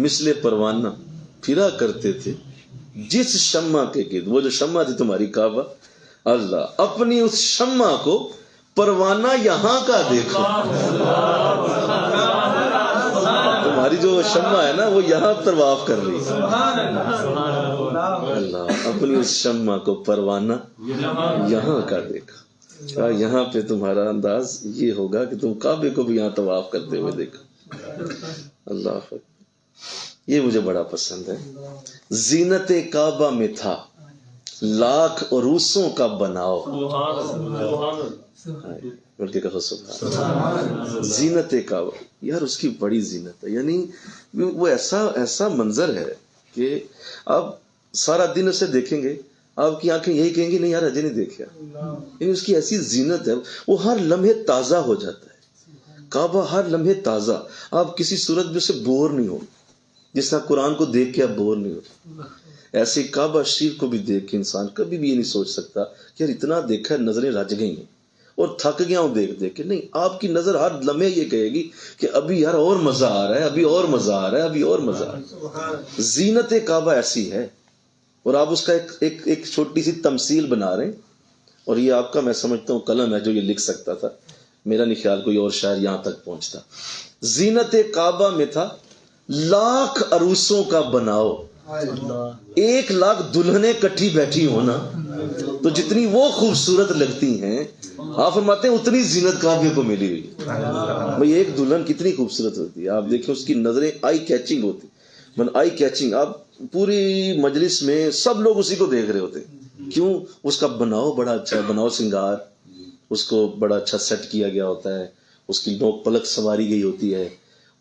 مثل پروانہ پھرا کرتے تھے جس شمع کے گرد. وہ جو شمع تھی تمہاری کعبہ، اللہ اپنی اس شمع کو پروانہ یہاں کا دیکھو. تمہاری جو شمع ہے نا وہ یہاں طواف کر رہی ہے. اللہ اپنی اس شمع کو پروانہ یہاں کا دیکھا. یہاں پہ تمہارا انداز یہ ہوگا کہ تم کعبے کو بھی یہاں طواف کرتے ہوئے دیکھو. اللہ اکبر. یہ مجھے بڑا پسند ہے. زینت کعبہ میں تھا لاکھ عروسوں کا بناؤ. بلکہ کہو سبحان. زینت کعبہ یار اس کی بڑی زینت ہے. یعنی وہ ایسا منظر ہے کہ آپ سارا دن اسے دیکھیں گے آپ کی آنکھیں یہی کہیں گی نہیں یار اجے نہیں دیکھا. یعنی اس کی ایسی زینت ہے وہ ہر لمحے تازہ ہو جاتا ہے. کعبہ ہر لمحے تازہ. آپ کسی صورت میں سے بور نہیں ہو. جس طرح قرآن کو دیکھ کے آپ بور نہیں ہوتے ایسے کعبہ شریف کو بھی دیکھ کے انسان کبھی بھی یہ نہیں سوچ سکتا کہ یار اتنا دیکھا نظریں رج گئی ہیں اور تھک گیا ہوں دیکھ کے. نہیں، آپ کی نظر ہر لمحے یہ کہے گی کہ ابھی یار اور مزہ آ رہا ہے، ابھی اور مزہ آ رہا ہے، ابھی اور مزہ آ رہا ہے. زینت کعبہ ایسی ہے. اور آپ اس کا ایک چھوٹی سی تمثیل بنا رہے ہیں. اور یہ آپ کا میں سمجھتا ہوں قلم ہے جو یہ لکھ سکتا تھا. میرا نہیں خیال کوئی اور شاعر یہاں تک پہنچتا. زینت کعبہ میں تھا لاکھ عروسوں کا بناؤ. 1,00,000 دلہنیں کٹھی بیٹھی ہونا تو جتنی وہ خوبصورت لگتی ہیں آپ فرماتے ہیں اتنی زینت کعبے کو ملی ہوئی ہے. بھئی ایک دلہن کتنی خوبصورت ہوتی ہے. آپ دیکھیں اس کی نظریں آئی کیچنگ ہوتی. آئی کیچنگ. آپ پوری مجلس میں سب لوگ اسی کو دیکھ رہے ہوتے ہیں. کیوں؟ اس کا بناؤ بڑا اچھا ہے. بناؤ سنگار اس کو بڑا اچھا سیٹ کیا گیا ہوتا ہے. اس کی نوک پلک سنواری گئی ہوتی ہے.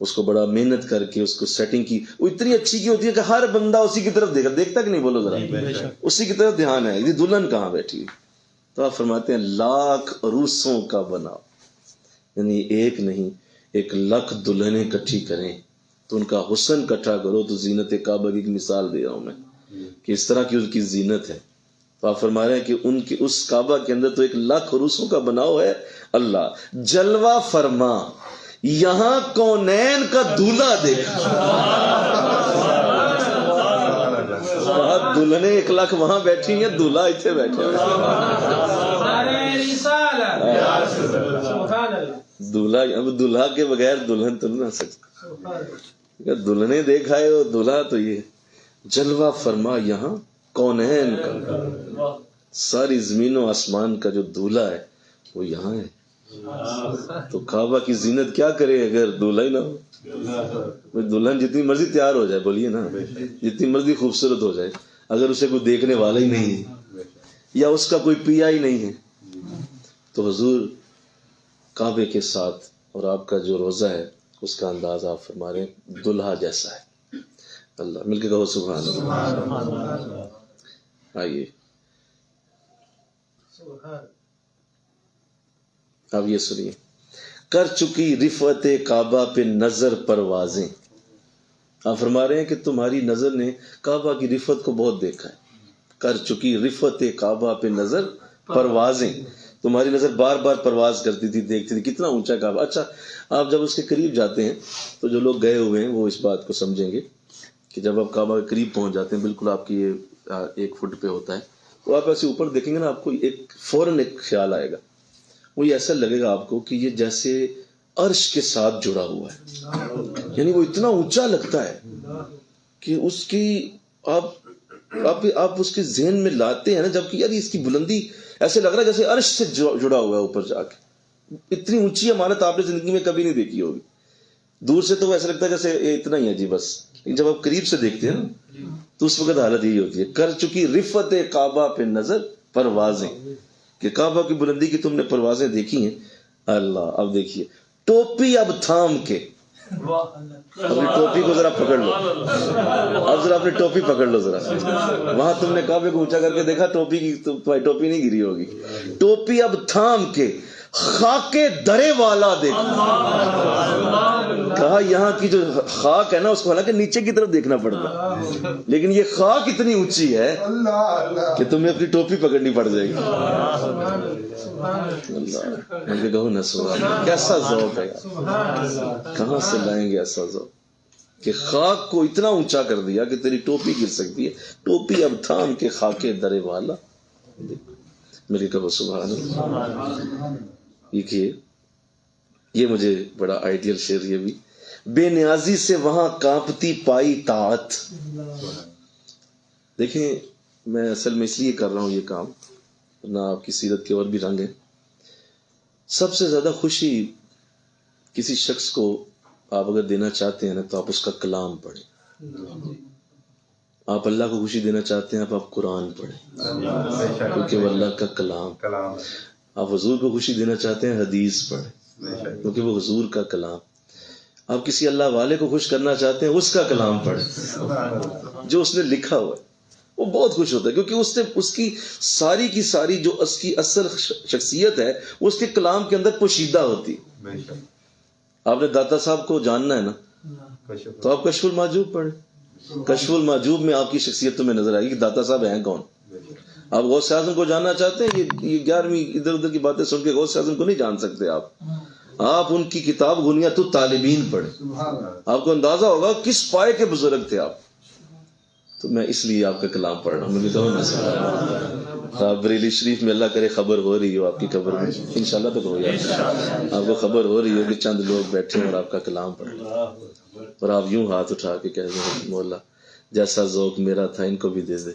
اس کو بڑا محنت کر کے اس کو سیٹنگ کی وہ اتنی اچھی کی ہوتی ہے کہ ہر بندہ اسی کی طرف دیکھتا کہ نہیں. بولو ذرا اسی کی طرف دھیان ہے. یہ دلہن کہاں بیٹھی. تو آپ فرماتے ہیں لاکھ عروسوں کا بناؤ. یعنی ایک نہیں 1,00,000 دلہنیں اکٹھی کریں تو ان کا حسن اکٹھا کرو تو زینت کعبہ کی ایک مثال دے رہا ہوں میں کہ اس طرح کی اس کی زینت ہے. تو آپ فرما رہے ہیں کہ ان کی اس کعبہ کے اندر تو 1,00,000 عروسوں کا بناؤ ہے. اللہ جلوہ فرما یہاں کونین کا دولہا دیکھا. دلہنیں 1,00,000 وہاں بیٹھی ہیں دولہا اتنے بیٹھے دولہا. اب دولہا کے بغیر دلہن تو نہ سکتا. دلہنیں دیکھا ہے اور دولہا تو یہ جلوہ فرما یہاں کونین کا. ساری زمین و آسمان کا جو دولہا ہے وہ یہاں ہے. تو کعبہ کی زینت کیا کرے اگر دولہا ہی نہ ہو. دلہن جتنی مرضی تیار ہو جائے بولیے نا جتنی مرضی خوبصورت ہو جائے اگر اسے کوئی دیکھنے والا ہی نہیں ہے یا اس کا کوئی پیا ہی نہیں ہے تو حضور کعبے کے ساتھ اور آپ کا جو روزہ ہے اس کا انداز آپ فرما رہے ہیں دلہا جیسا ہے. اللہ مل کے کہو سبحان اللہ. آئیے اب یہ سنیے. کر چکی رفعت کعبہ پہ نظر پروازیں. آپ فرما رہے ہیں کہ تمہاری نظر نے کعبہ کی رفعت کو بہت دیکھا ہے. کر چکی رفعت کعبہ پہ نظر پروازیں. تمہاری نظر بار بار پرواز کرتی تھی دیکھتی تھی کتنا اونچا کعبہ. اچھا آپ جب اس کے قریب جاتے ہیں تو جو لوگ گئے ہوئے ہیں وہ اس بات کو سمجھیں گے کہ جب آپ کعبہ کے قریب پہنچ جاتے ہیں بالکل آپ کی یہ 1 فٹ پہ ہوتا ہے تو آپ ایسے اوپر دیکھیں گے نا آپ کو فوراً ایک خیال آئے گا. وہ یہ ایسا لگے گا آپ کو کہ یہ جیسے عرش کے ساتھ جڑا ہوا ہے. یعنی وہ اتنا اونچا لگتا ہے کہ اس کی آپ اس کے ذہن میں لاتے ہیں نا جبکہ یار اس کی بلندی ایسے لگ رہا ہے جیسے عرش سے جڑا ہوا ہے اوپر جا کے. اتنی اونچی عمارت آپ نے زندگی میں کبھی نہیں دیکھی ہوگی. دور سے تو ایسا لگتا ہے جیسے یہ اتنا ہی ہے جی بس. لیکن جب آپ قریب سے دیکھتے ہیں نا تو اس وقت حالت یہی ہوتی ہے. کر چکی رفعت کعبہ پہ نظر پروازیں کہ کعبہ کی بلندی کی تم نے پروازیں دیکھی ہیں. اللہ اب دیکھیے ٹوپی اب تھام کے. اپنی ٹوپی کو ذرا پکڑ لو. اب ذرا اپنی ٹوپی پکڑ لو ذرا. وہاں تم نے کعبے کو اونچا کر کے دیکھا ٹوپی کی تمہاری ٹوپی نہیں گری ہوگی. ٹوپی اب تھام کے خاک درے والا دیکھا. کہا یہاں کی جو خاک ہے نا اس کو حالانکہ نیچے کی طرف دیکھنا پڑتا لیکن یہ خاک اتنی اونچی ہے کہ تمہیں اپنی ٹوپی پکڑنی پڑ جائے گی. اللہ کہو نا سبحان. کیسا ذوق ہے یار. کہاں سے لائیں گے ایسا ذوق. کہ خاک کو اتنا اونچا کر دیا کہ تیری ٹوپی گر سکتی ہے، ٹوپی اب تھام کے خاکے درے والا. میری کہو سبحان اللہ. دیکھیے یہ مجھے بڑا آئیڈیل شعر یہ بھی. بے نیازی سے وہاں کانپتی پائی طاعت. دیکھیں میں اصل میں اس لیے کر رہا ہوں یہ کام، نہ آپ کی سیرت کے اور بھی رنگ ہیں. سب سے زیادہ خوشی کسی شخص کو آپ اگر دینا چاہتے ہیں نا تو آپ اس کا کلام پڑھیں. آپ اللہ کو خوشی دینا چاہتے ہیں آپ قرآن پڑھیں کیونکہ وہ اللہ کا کلام. آپ حضور کو خوشی دینا چاہتے ہیں حدیث پڑھیں کیونکہ وہ حضور کا کلام. آپ کسی اللہ والے کو خوش کرنا چاہتے ہیں اس کا کلام پڑھیں جو اس نے لکھا ہوا ہے. وہ بہت خوش ہوتا ہے کیونکہ اس نے اس کی ساری جو اس کی اصل شخصیت ہے وہ اس کے کلام کے اندر پوشیدہ ہوتی. آپ نے داتا صاحب کو جاننا ہے نا تو آپ کشف المحجوب پڑھیں. کشف المحجوب میں آپ کی شخصیت تمہیں نظر آئے گی کہ داتا صاحب ہیں کون. آپ غوث اعظم کو جاننا چاہتے ہیں، یہ 11ویں ادھر ادھر کی باتیں سن کے غوث اعظم کو نہیں جان سکتے آپ ان کی کتاب غنیۃ الطالبین پڑھیں. آپ کو اندازہ ہوگا کس پائے کے بزرگ تھے آپ. تو میں اس لیے آپ کا کلام پڑھ رہا ہوں. مجھے کہو نا بریلی شریف میں اللہ کرے خبر ہو رہی ہو آپ کی قبر میں انشاءاللہ تو ہو جائے. آپ کو خبر ہو رہی ہو کہ چند لوگ بیٹھے اور آپ کا کلام پڑھ رہے ہیں اور آپ یوں ہاتھ اٹھا کے کہہ رہے ہیں مولا جیسا ذوق میرا تھا ان کو بھی دے دے،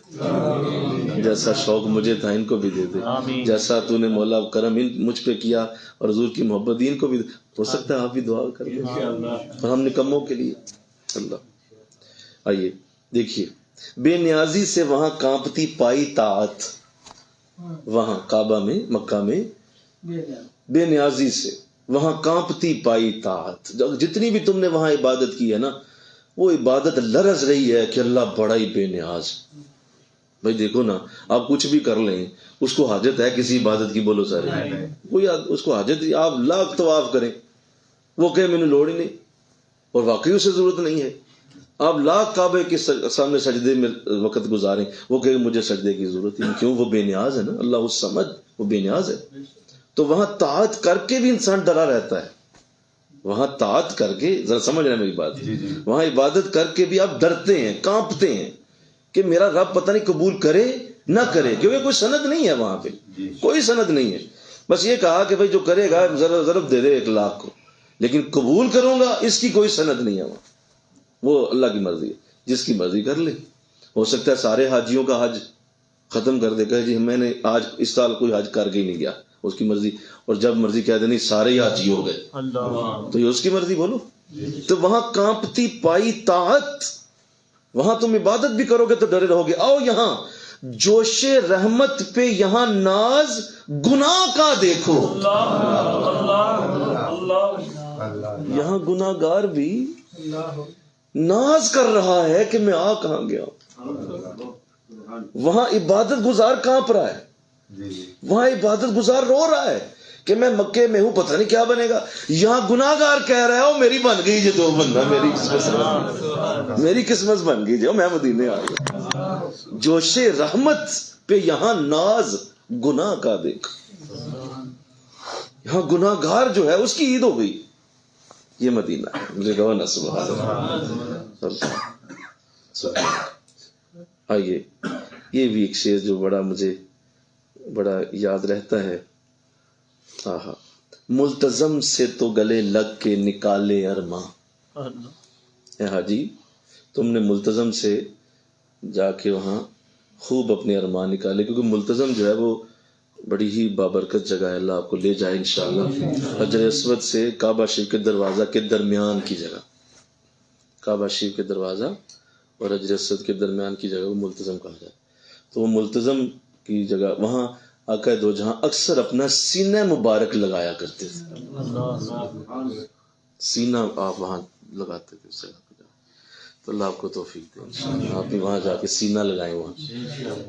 جیسا شوق مجھے تھا ان کو بھی دے دے، جیسا تو نے مولا کرم مجھ پہ کیا اور حضور کی محبت ان کو بھی دے. ہو سکتا ہے آپ بھی دعا کر دیں اور ہم نکموں کے لیے. اللہ آئیے دیکھیے. بے نیازی سے وہاں کانپتی پائی طاعت. وہاں کعبہ میں مکہ میں بے نیازی سے وہاں کانپتی پائی طاعت. جتنی بھی تم نے وہاں عبادت کی ہے نا وہ عبادت لرز رہی ہے کہ اللہ بڑا ہی بے نیاز. بھائی دیکھو نا آپ کچھ بھی کر لیں اس کو حاجت ہے کسی عبادت کی؟ بولو سارے کوئی اس کو حاجت. آپ لاکھ طواف کریں وہ کہ میں نے لوڑ ہی نہیں اور واقعی اسے ضرورت نہیں ہے. آپ لاکھ کعبے کے سامنے سجدے میں وقت گزاریں وہ کہ مجھے سجدے کی ضرورت ہی نہیں. کیوں؟ وہ بے نیاز ہے نا. اللہ الصمد وہ بے نیاز ہے. تو وہاں طاعت کر کے بھی انسان ڈرا رہتا ہے. وہاں طاعت کر کے ذرا سمجھ رہے ہیں میری بات. وہاں عبادت کر کے بھی آپ ڈرتے ہیں کانپتے ہیں کہ میرا رب پتہ نہیں قبول کرے نہ کرے کیونکہ کوئی سند نہیں ہے وہاں پہ. کوئی سند نہیں ہے. بس یہ کہا کہ بھائی جو کرے گا ضرب دے دے 1,00,000 کو لیکن قبول کروں گا اس کی کوئی سند نہیں ہے وہاں. وہ اللہ کی مرضی ہے. جس کی مرضی کر لے. ہو سکتا ہے سارے حاجیوں کا حج ختم کر دے کہ جی میں نے آج اس سال کوئی حج کر کے ہی نہیں گیا. اس کی مرضی. اور جب مرضی کہہ دے نہیں سارے ہی حاجی ہو گئے تو یہ اس کی مرضی. بولو تو وہاں کانپتی پائی طاعت. وہاں تم عبادت بھی کرو گے تو ڈرے رہو گے. آؤ یہاں جوش رحمت پہ یہاں ناز گناہ کا دیکھو. یہاں گناہ گار بھی ناز کر رہا ہے کہ میں آ کہاں گیا. وہاں عبادت گزار کانپ رہا ہے. وہاں عبادت گزار رو رہا ہے کہ میں مکے میں ہوں پتہ نہیں کیا بنے گا. یہاں گناہ گار کہہ رہا ہے میری بن گئی جو بندہ میری قسمت بن گئی جو میں مدینے آ گیا. جوش رحمت پہ یہاں ناز گناہ کا دیکھ. یہاں گناہ گار جو ہے اس کی عید ہو گئی. یہ مدینہ ہے. مجھے کہو نا سبحان اللہ. آئیے یہ بھی ایک شعر جو مجھے بڑا یاد رہتا ہے. آہا ملتزم سے تو گلے لگ کے نکالے ارماں. اے حاجی تم نے ملتزم سے جا کے وہاں خوب اپنے ارمان نکالے کیونکہ ملتزم جو ہے وہ بڑی ہی بابرکت جگہ ہے. اللہ آپ کو لے جائے انشاءاللہ. حجر اسود سے کعبہ شریف کے دروازہ کے درمیان کی جگہ. کعبہ شریف کے دروازہ اور حجر اسود کے درمیان کی جگہ وہ ملتزم کہا جائے. تو وہ ملتزم کی جگہ وہاں آقا دو جہاں اکثر اپنا سینہ مبارک لگایا کرتے تھے. سینہ آپ وہاں لگاتے تھے اس جگہ پہ. تو اللہ آپ کو توفیق دے آپ بھی وہاں جا کے سینہ لگائیں وہاں.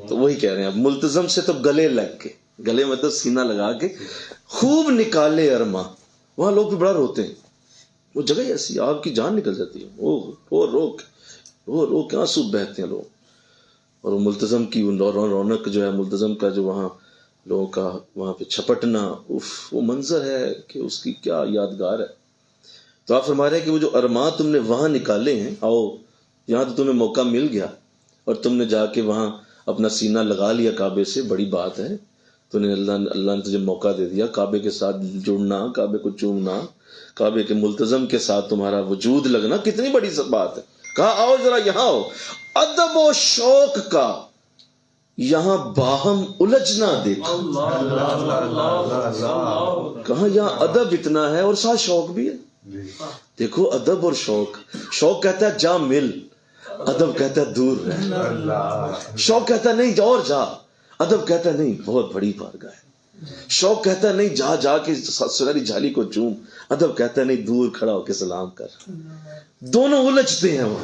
تو وہی کہہ رہے ہیں آپ ملتزم سے تو گلے لگ کے. گلے مطلب سینہ لگا کے خوب نکالے ارماں. وہاں لوگ بھی بڑا روتے ہیں. وہ جگہ ایسی آپ کی جان نکل جاتی ہے. وہ رو کے آنسو بہتے ہیں لوگ. اور وہ ملتزم کی رونق جو ہے ملتزم کا جو وہاں لوگوں کا وہاں پہ چھپٹنا وہ منظر ہے کہ اس کی کیا یادگار ہے. تو آپ فرما رہے ہیں کہ وہ جو ارماں تم نے وہاں نکالے ہیں، آؤ یہاں تو تمہیں موقع مل گیا اور تم نے جا کے وہاں اپنا سینہ لگا لیا کعبے سے، بڑی بات ہے، تو نے اللہ نے تجھے موقع دے دیا کعبے کے ساتھ جڑنا، کعبے کو چومنا، کعبے کے ملتزم کے ساتھ تمہارا وجود لگنا، کتنی بڑی بات ہے۔ کہا آؤ ذرا یہاں آؤ، ادب و شوق کا یہاں باہم الجھنا دیکھو۔ کہاں یہاں ادب اتنا ہے اور ساتھ شوق بھی ہے۔ دیکھو ادب اور شوق، شوق کہتا ہے جا مل، ادب کہتا ہے دور رہ۔ شوق کہتا ہے نہیں اور جا، ادب کہتا ہے نہیں بہت بڑی بارگاہ ہے۔ شوق کہتا ہے نہیں جا جا کے سنہری جھالی کو چوم، ادب کہتا ہے نہیں دور کھڑا ہو کے سلام کر۔ دونوں الجھتے ہیں وہ،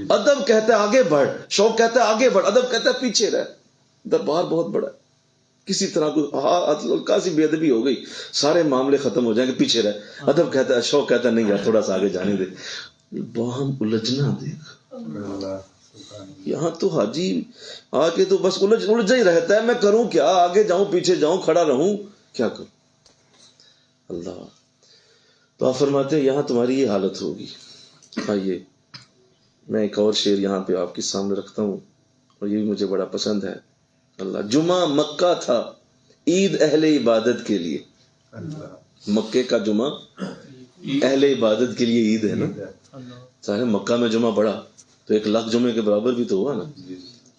ادب کہتا ہے آگے بڑھ، شوق کہتا ہے آگے بڑھ، ادب کہتا ہے پیچھے رہ۔ دربار بہت بڑا ہے، کسی طرح کو کاسی بے ادبی ہو گئی سارے معاملے ختم ہو جائیں گے، پیچھے رہ۔ ادب کہتا ہے، شوق کہتا ہے نہیں یار تھوڑا سا آگے جانے دے۔ باہم الجھنا دیکھ، یہاں تو حاجی آ کے تو بس الجھا ہی رہتا ہے، میں کروں کیا، آگے جاؤں پیچھے جاؤں کھڑا رہوں کیا کروں۔ اللہ تو آپ فرماتے ہیں یہاں تمہاری یہ حالت ہوگی۔ آئیے میں ایک اور شعر یہاں پہ آپ کے سامنے رکھتا ہوں اور یہ بھی مجھے بڑا پسند ہے۔ اللہ جمعہ مکہ تھا عید اہل عبادت کے لیے، مکے کا جمعہ اہل عبادت کے لیے عید ہے نا، چاہے مکہ میں جمعہ پڑا تو 1,00,000 جمعے کے برابر بھی تو ہوا نا۔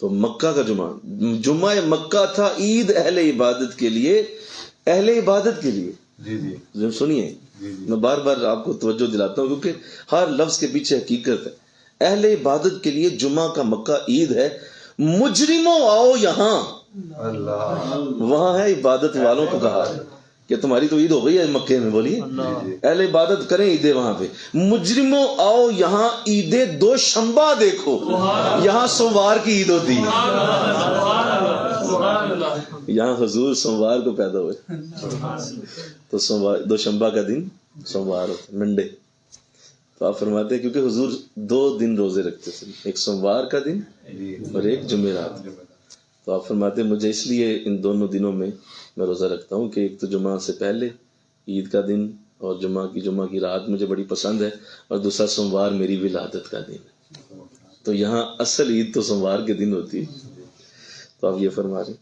تو مکہ کا جمعہ مکہ تھا عید اہل عبادت کے لیے، اہل عبادت کے لیے۔ سنیے میں بار بار آپ کو توجہ دلاتا ہوں کیونکہ ہر لفظ کے پیچھے حقیقت ہے۔ اہل عبادت کے لیے جمعہ کا مکہ عید ہے، مجرموں آؤ یہاں، وہاں ہے عبادت والوں کو کہا کہ تمہاری تو عید ہو گئی ہے مکے میں، بولیے اہل عبادت کریں عیدیں وہاں پہ۔ مجرموں آؤ یہاں عید دوشنبہ دیکھو، یہاں سوموار کی عید ہوتی ہے، یہاں حضور سوموار کو پیدا ہوئے تو دوشنبہ کا دن سوموار ہوتا ہے، منڈے۔ تو آپ فرماتے ہیں کیونکہ حضور 2 دن روزے رکھتے تھے، ایک سوموار کا دن اور ایک جمعرات۔ تو آپ فرماتے ہیں مجھے اس لیے ان دونوں دنوں میں میں روزہ رکھتا ہوں کہ ایک تو جمعہ سے پہلے عید کا دن اور جمعہ کی رات مجھے بڑی پسند ہے، اور دوسرا سوموار میری ولادت کا دن ہے، تو یہاں اصل عید تو سوموار کے دن ہوتی ہے۔ تو آپ یہ فرما رہے ہیں۔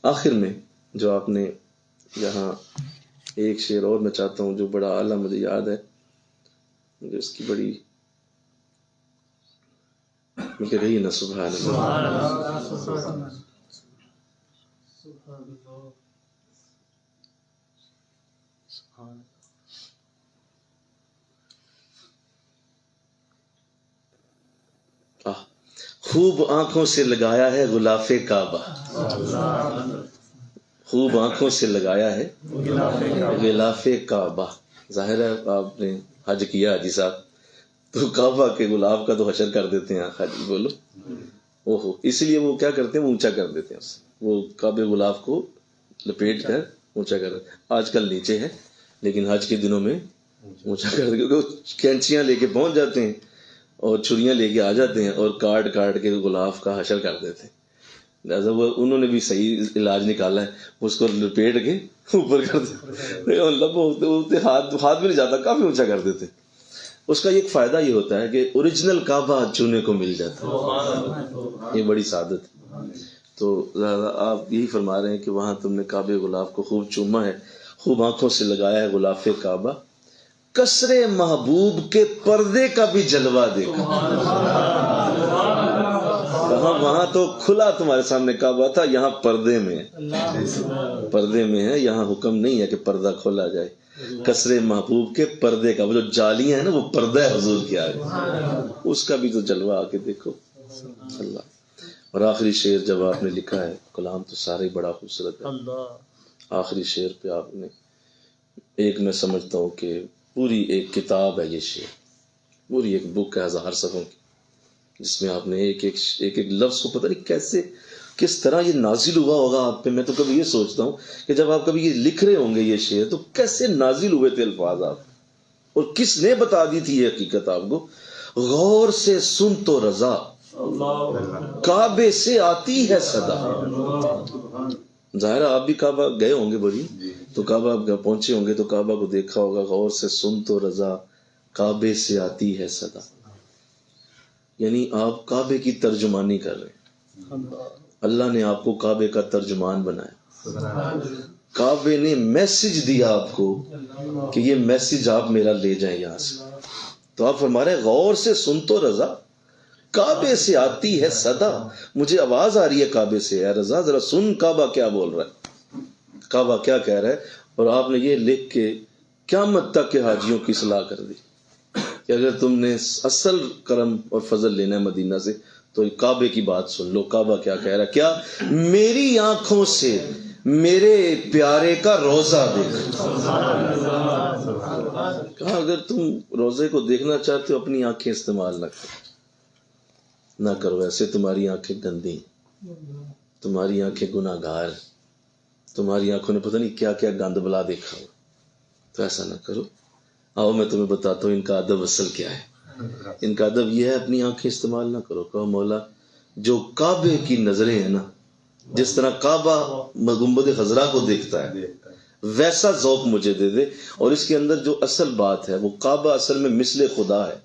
آخر میں جو آپ نے یہاں ایک شعر اور میں چاہتا ہوں جو بڑا اعلیٰ مجھے یاد ہے، مجھے اس کی بڑی کہ گئی نا، سبحان اللہ۔ خوب آنکھوں سے لگایا ہے غلاف کعبہ، خوب آنکھوں سے لگایا ہے غلاف کعبہ۔ ظاہر ہے آپ نے حج کیا حاجی صاحب، تو کعبہ کے غلاف کا تو حشر کر دیتے ہیں حاجی، بولو اوہو، اس لیے وہ کیا کرتے ہیں، اونچا کر دیتے ہیں اسے، وہ کعبے غلاف کو لپیٹ کر اونچا کر دیتے ہیں۔ آج کل نیچے ہے لیکن حج کے دنوں میں اونچا کر دیتے، کیونکہ کینچیاں لے کے پہنچ جاتے ہیں اور چھریاں لے کے آ جاتے ہیں اور کاٹ کے غلاف کا حشر کر دیتے ہیں۔ لہٰذا وہ انہوں نے بھی صحیح علاج نکالا ہے، اس کو لپیٹ کے اوپر کر دیتے، ہاتھ بھی نہیں جاتا، کافی اونچا کر دیتے۔ اس کا ایک فائدہ یہ ہوتا ہے کہ اوریجنل کعبہ چونے کو مل جاتا ہے، یہ بڑی سعادت ہے۔ تو آپ یہی فرما رہے ہیں کہ وہاں تم نے کعبے غلاف کو خوب چوما ہے، خوب آنکھوں سے لگایا ہے غلاف کعبہ، کسرے محبوب کے پردے کا بھی جلوہ دیکھا۔ کہاں وہاں تو کھلا تمہارے سامنے کعبہ تھا، یہاں پردے میں ہے، یہاں حکم نہیں ہے کہ پردہ کھولا جائے۔ کسرے محبوب کے پردے کا، وہ جو جالیاں ہیں نا، وہ پردہ ہے حضور کے آگے، اس کا بھی تو جلوہ آ کے دیکھو۔ اللہ۔ اور آخری شعر جب آپ نے لکھا ہے، کلام تو سارے بڑا خوبصورت ہے، آخری شعر پہ آپ نے ایک، میں سمجھتا ہوں کہ پوری ایک کتاب ہے یہ شعر، پوری ایک بک ہے 1000 صفحوں کی، جس میں آپ نے ایک لفظ کو پتہ نہیں کیسے کس طرح یہ نازل ہوا ہوگا آپ پہ۔ میں تو کبھی یہ سوچتا ہوں کہ جب آپ کبھی یہ لکھ رہے ہوں گے یہ شعر، تو کیسے نازل ہوئے تھے الفاظ آپ، اور کس نے بتا دی تھی یہ حقیقت آپ کو۔ غور سے سن تو رضا، کعبے سے آتی ہے صدا۔ ظاہر آپ بھی کعبہ گئے ہوں گے بڑی، تو کعبہ پہنچے ہوں گے تو کعبہ کو دیکھا ہوگا، غور سے سن تو رضا کعبے سے آتی ہے صدا، یعنی آپ کعبے کی ترجمانی کر رہے ہیں. اللہ نے آپ کو کعبے کا ترجمان بنایا، کعبے نے میسج دیا آپ کو کہ یہ میسج آپ میرا لے جائیں یہاں سے. تو آپ فرما رہے ہیں غور سے سن تو رضا، کعبے سے آتی ہے صدا، مجھے آواز آ رہی ہے کعبے سے. اے رضا ذرا سن کعبہ کیا بول رہا ہے، کعبہ کیا کہہ رہا ہے. اور آپ نے یہ لکھ کے قیامت تک کے حاجیوں کی اصلاح کر دی کہ اگر تم نے اصل کرم اور فضل لینا ہے مدینہ سے تو کعبے کی بات سن لو. کعبہ کیا کہہ رہا ہے، کیا میری آنکھوں سے میرے پیارے کا روزہ دیکھ. کہا اگر تم روزے کو دیکھنا چاہتے ہو اپنی آنکھیں استعمال نہ کرو، ایسے تمہاری آنکھیں گندی، تمہاری آنکھیں گناہ گار، تمہاری آنکھوں نے پتہ نہیں کیا کیا گند بلا دیکھا ہو، تو ایسا نہ کرو. آؤ میں تمہیں بتاتا ہوں ان کا ادب اصل کیا ہے. ان کا ادب یہ ہے اپنی آنکھیں استعمال نہ کرو. کہو مولا جو کعبے کی نظریں ہیں نا، جس طرح کعبہ گنبد خضرا کو دیکھتا ہے ویسا ذوق مجھے دے دے. اور اس کے اندر جو اصل بات ہے وہ کعبہ اصل میں مثل خدا ہے،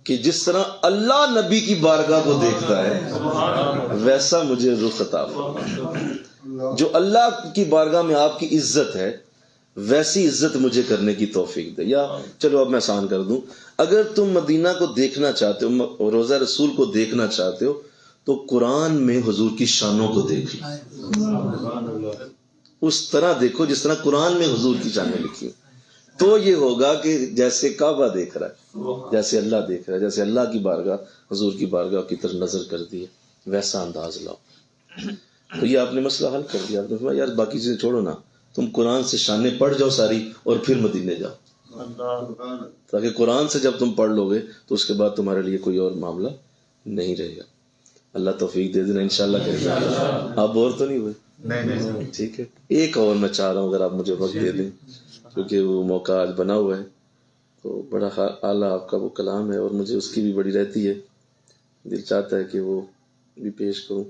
کہ جس طرح اللہ نبی کی بارگاہ کو دیکھتا ہے ویسا مجھے رخ عطا فرما. جو اللہ کی بارگاہ میں آپ کی عزت ہے ویسی عزت مجھے کرنے کی توفیق دے. یا چلو اب میں آسان کر دوں، اگر تم مدینہ کو دیکھنا چاہتے ہو، روضہ رسول کو دیکھنا چاہتے ہو، تو قرآن میں حضور کی شانوں کو دیکھ لو، اس طرح دیکھو جس طرح قرآن میں حضور کی شانیں لکھی، تو یہ ہوگا کہ جیسے کعبہ دیکھ رہا ہے، جیسے اللہ دیکھ رہا ہے، جیسے اللہ کی بارگاہ حضور کی بارگاہ کی طرف نظر کر دی ہے ویسا انداز لاؤ. تو یہ آپ نے مسئلہ حل کر دیا. آپ نے فرمایا یار باقی چیزیں چھوڑو نا، تم قرآن سے شانیں پڑھ جاؤ ساری اور پھر مدینے جاؤ، تاکہ قرآن سے جب تم پڑھ لو گے تو اس کے بعد تمہارے لیے کوئی اور معاملہ نہیں رہے گا. اللہ توفیق دے دینا انشاءاللہ کریں گے. آپ بور تو نہیں ہوئے؟ ٹھیک ہے. ایک اور میں چاہ رہا ہوں اگر آپ مجھے وقت دے دیں، کیونکہ وہ موقع آج بنا ہوا ہے تو بڑا اعلیٰ آپ کا وہ کلام ہے اور مجھے اس کی بھی بڑی رہتی ہے، دل چاہتا ہے کہ وہ بھی پیش کروں.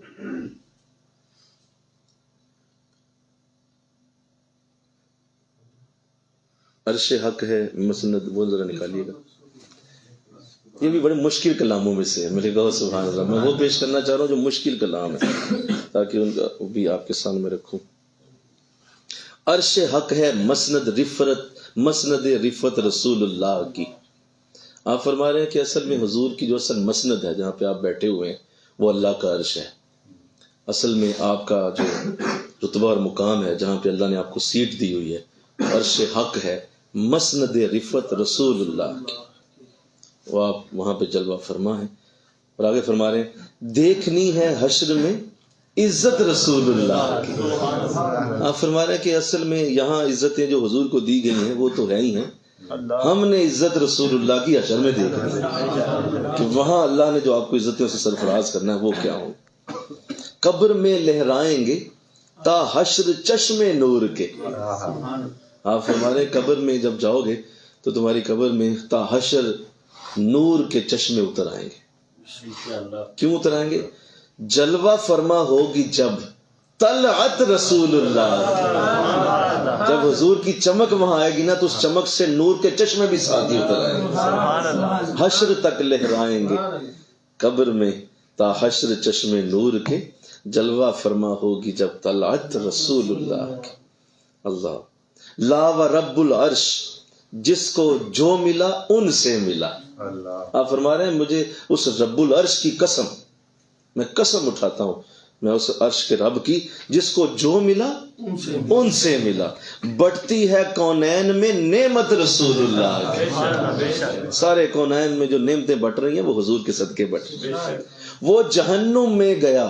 عرش حق ہے مسند، وہ ذرا نکالیے گا. یہ بھی بڑے مشکل کلاموں میں سے ہے، میرے کہو سبحان اللہ. میں وہ پیش کرنا چاہ رہا ہوں جو مشکل کلام ہے تاکہ ان کا بھی آپ کے سامنے رکھوں. عرش حق ہے مسند رفت رسول اللہ کی. آپ فرما رہے ہیں کہ اصل میں حضور کی جو اصل مسند ہے جہاں پہ آپ بیٹھے ہوئے ہیں وہ اللہ کا عرش ہے. اصل میں آپ کا جو رتبہ اور مقام ہے جہاں پہ اللہ نے آپ کو سیٹ دی ہوئی ہے، عرش حق ہے مسند رفت رسول اللہ کی، وہ آپ وہاں پہ جلوہ فرما ہے. اور آگے فرما رہے ہیں دیکھنی ہے حشر میں عزت رسول اللہ کی. آپ فرما رہے ہیں کہ اصل میں یہاں عزتیں جو حضور کو دی گئی ہیں وہ تو ہے ہی ہیں، ہم نے عزت رسول اللہ کی حشر میں دیکھنی ہے کہ وہاں اللہ نے جو آپ کو عزتوں سے سرفراز کرنا ہے وہ کیا ہو. قبر میں لہرائیں گے تا حشر چشم نور کے. آپ فرما رہے ہیں قبر میں جب جاؤ گے تو تمہاری قبر میں تا حشر نور کے چشمے اتر آئیں گے. کیوں اتر آئیں گے؟ جلوہ فرما ہوگی جب طلعت رسول اللہ، جب حضور کی چمک وہاں آئے گی نا تو اس چمک سے نور کے چشمے بھی ساتھ ہی اتر آئیں گے. حشر تک لہرائیں گے قبر میں تا حشر چشمے نور کے، جلوہ فرما ہوگی جب طلعت رسول اللہ کی. اللہ لا و رب العرش، جس کو جو ملا ان سے ملا. آپ فرما رہے ہیں مجھے اس رب العرش کی قسم، میں قسم اٹھاتا ہوں میں اس عرش کے رب کی جس کو جو ملا ان سے ملا. بٹتی ہے کونین میں نعمت رسول اللہ کی. سارے کونین میں جو نعمتیں بٹ رہی ہیں وہ حضور کے صدقے بٹ رہی ہیں. وہ جہنم میں گیا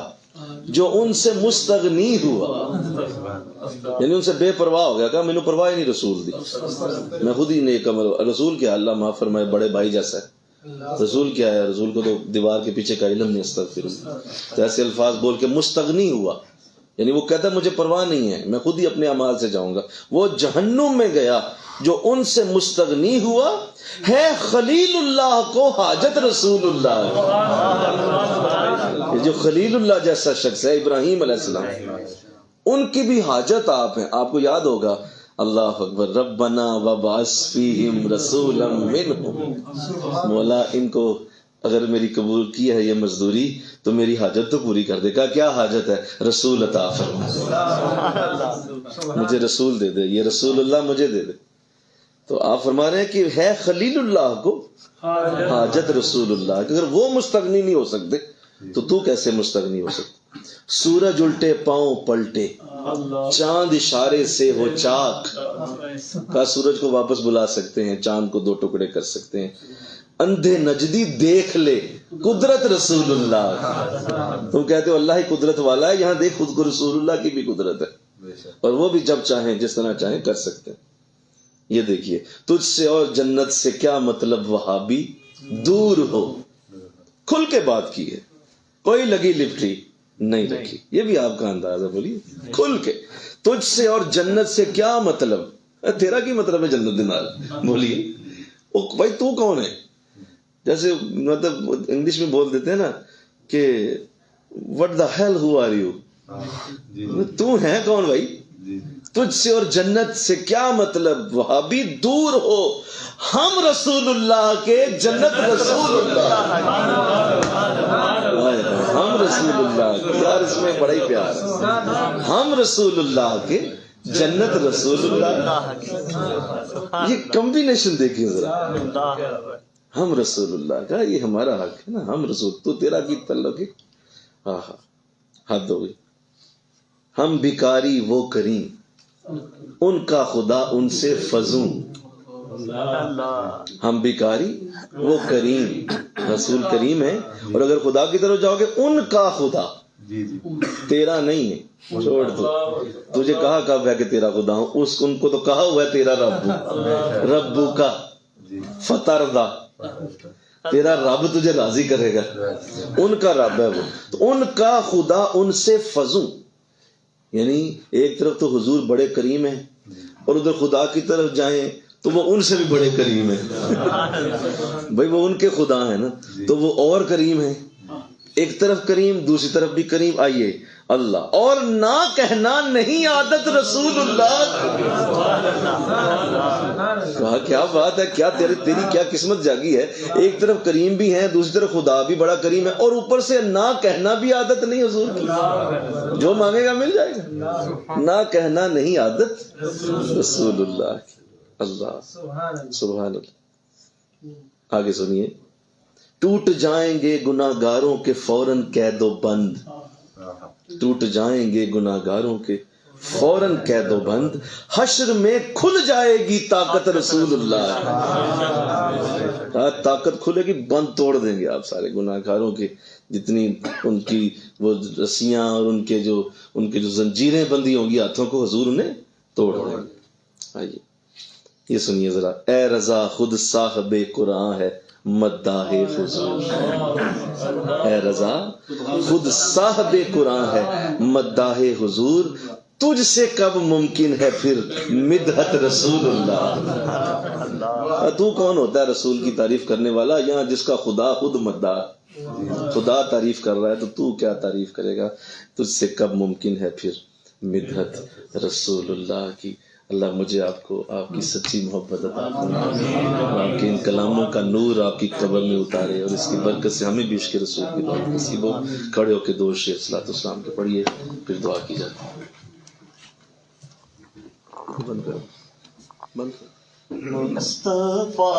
جو ان سے مستغنی ہوا، یعنی ان سے بے پرواہ ہو گیا، کہا میں نے پرواہ ہی نہیں رسول دی، میں خود ہی نیک عمل. رسول کیا اللہ معاف فرمائے بڑے بھائی جیسا ہے. رسول کیا ہے؟ رسول کو تو دیوار کے پیچھے کا علم نہیں. استغفر اللہ. تو ایسے الفاظ بول کے مستغنی ہوا، یعنی وہ کہتا ہے مجھے پرواہ نہیں ہے، میں خود ہی اپنے اعمال سے جاؤں گا. وہ جہنم میں گیا جو ان سے مستغنی ہوا، ہے خلیل اللہ کو حاجت رسول اللہ. جو خلیل اللہ جیسا شخص ہے ابراہیم علیہ السلام، ان کی بھی حاجت آپ ہیں. آپ کو یاد ہوگا اللہ اکبر. ربنا وبعث فیہم رسولا منہم. مولا ان کو اگر میری قبول کی ہے یہ مزدوری تو میری حاجت تو پوری کر دے. کہا کیا حاجت ہے؟ رسول عطا فرما, مجھے رسول دے دے, یہ رسول اللہ مجھے دے دے. تو آپ فرما رہے ہیں کہ ہے خلیل اللہ کو حاجت رسول اللہ, اگر وہ مستغنی نہیں ہو سکتے تو کیسے مستغنی ہو سکتے؟ سورج الٹے پاؤں پلٹے, چاند اشارے سے ہو چاک. کہا سورج کو واپس بلا سکتے ہیں, چاند کو دو ٹکڑے کر سکتے ہیں. اندھے نجدی دیکھ لے قدرت رسول اللہ. تم کہتے ہو اللہ ہی قدرت والا ہے, یہاں دیکھ خود کو رسول اللہ کی بھی قدرت ہے, اور وہ بھی جب چاہیں جس طرح چاہیں کر سکتے ہیں. یہ دیکھیے, تجھ سے اور جنت سے کیا مطلب وہابی دور ہو. کھل کے بات کی ہے, کوئی لگی لپٹی نہیں رکھی. یہ بھی آپ کا انداز ہے, بولیے کھل کے. تجھ سے اور جنت سے کیا مطلب, تیرا کی مطلب ہے جنت دینار, بولیے بھائی تو کون ہے. جیسے مطلب انگلش میں بول دیتے ہیں نا کہ what the hell who are you, تو ہے کون بھائی. تجھ سے اور جنت سے کیا مطلب وہابی دور ہو, ہم رسول اللہ کے جنت رسول اللہ. ہم رسول اللہ, یار اس میں بڑا ہی پیار ہے. ہم رسول اللہ کے جنت رسول اللہ, یہ کمبینیشن دیکھیے ذرا. ہم رسول اللہ کا, یہ ہمارا حق ہے نا, ہم رسول, تو تیرا کی تعلق ہے. ہاں ہاں حد ہو گئی. ہم بھکاری وہ کریم, ان کا خدا ان سے فزوں. ہم بھکاری وہ کریم, رسول کریم ہے, اور اگر خدا کی طرف جاؤ گے ان کا خدا, تیرا نہیں ہے, چھوڑ دو. تجھے کہا کب ہے کہ تیرا خدا ہوں, اس ان کو تو کہا ہوا ہے تیرا رب, ربو کا فتردہ, تیرا رب تجھے راضی کرے گا, ان کا رب ہے وہ. تو ان کا خدا ان سے فزوں, یعنی ایک طرف تو حضور بڑے کریم ہیں, اور ادھر خدا کی طرف جائیں تو وہ ان سے بھی بڑے کریم ہیں. بھائی وہ ان کے خدا ہیں نا, تو وہ اور کریم ہیں. ایک طرف کریم, دوسری طرف بھی کریم. آئیے اللہ, اور نہ کہنا نہیں عادت رسول اللہ. کہا کیا بات ہے, کیا تیری کیا قسمت جاگی ہے. ایک طرف کریم بھی ہے, دوسری طرف خدا بھی بڑا کریم ہے, اور اوپر سے نہ کہنا بھی عادت نہیں حضور کی. جو مانگے گا مل جائے گا. نہ کہنا نہیں عادت رسول اللہ کی. اللہ سبحان اللہ. آگے سنیے. ٹوٹ جائیں گے گناہگاروں کے فوراً قید و بند, ٹوٹ جائیں گے گناہگاروں کے فوراً قید و بند, حشر میں کھل جائے گی طاقت رسول اللہ. طاقت کھلے گی, بند توڑ دیں گے آپ سارے گناہگاروں کے, جتنی ان کی وہ رسیاں اور ان کے جو زنجیریں بندی ہوں گی ہاتھوں کو, حضور انہیں توڑ دیں گے. آئیے یہ سنیے ذرا. اے رضا خود صاحب قرآن ہے مداح حضور. اے رضا خود صاحب قرآن ہے مداح حضور, تجھ سے کب ممکن ہے پھر مدحت رسول اللہ. تو کون ہوتا ہے رسول کی تعریف کرنے والا, یہاں جس کا خدا خود مداح, خدا تعریف کر رہا ہے, تو کیا تعریف کرے گا. تجھ سے کب ممکن ہے پھر مدحت رسول اللہ کی. اللہ مجھے آپ کو آپ کی سچی محبت عطا فرمائے, آپ کے ان کلاموں کا نور آپ کی قبر میں اتارے, اور اس کی برکت سے ہمیں بھی عشق رسول کی دعا نصیب ہو. کھڑے ہو کے دو شعر صلاۃ السلام کے پڑھیے, پھر دعا کی جاتی ہے. بند کرو, بند کرو. مصطفیٰ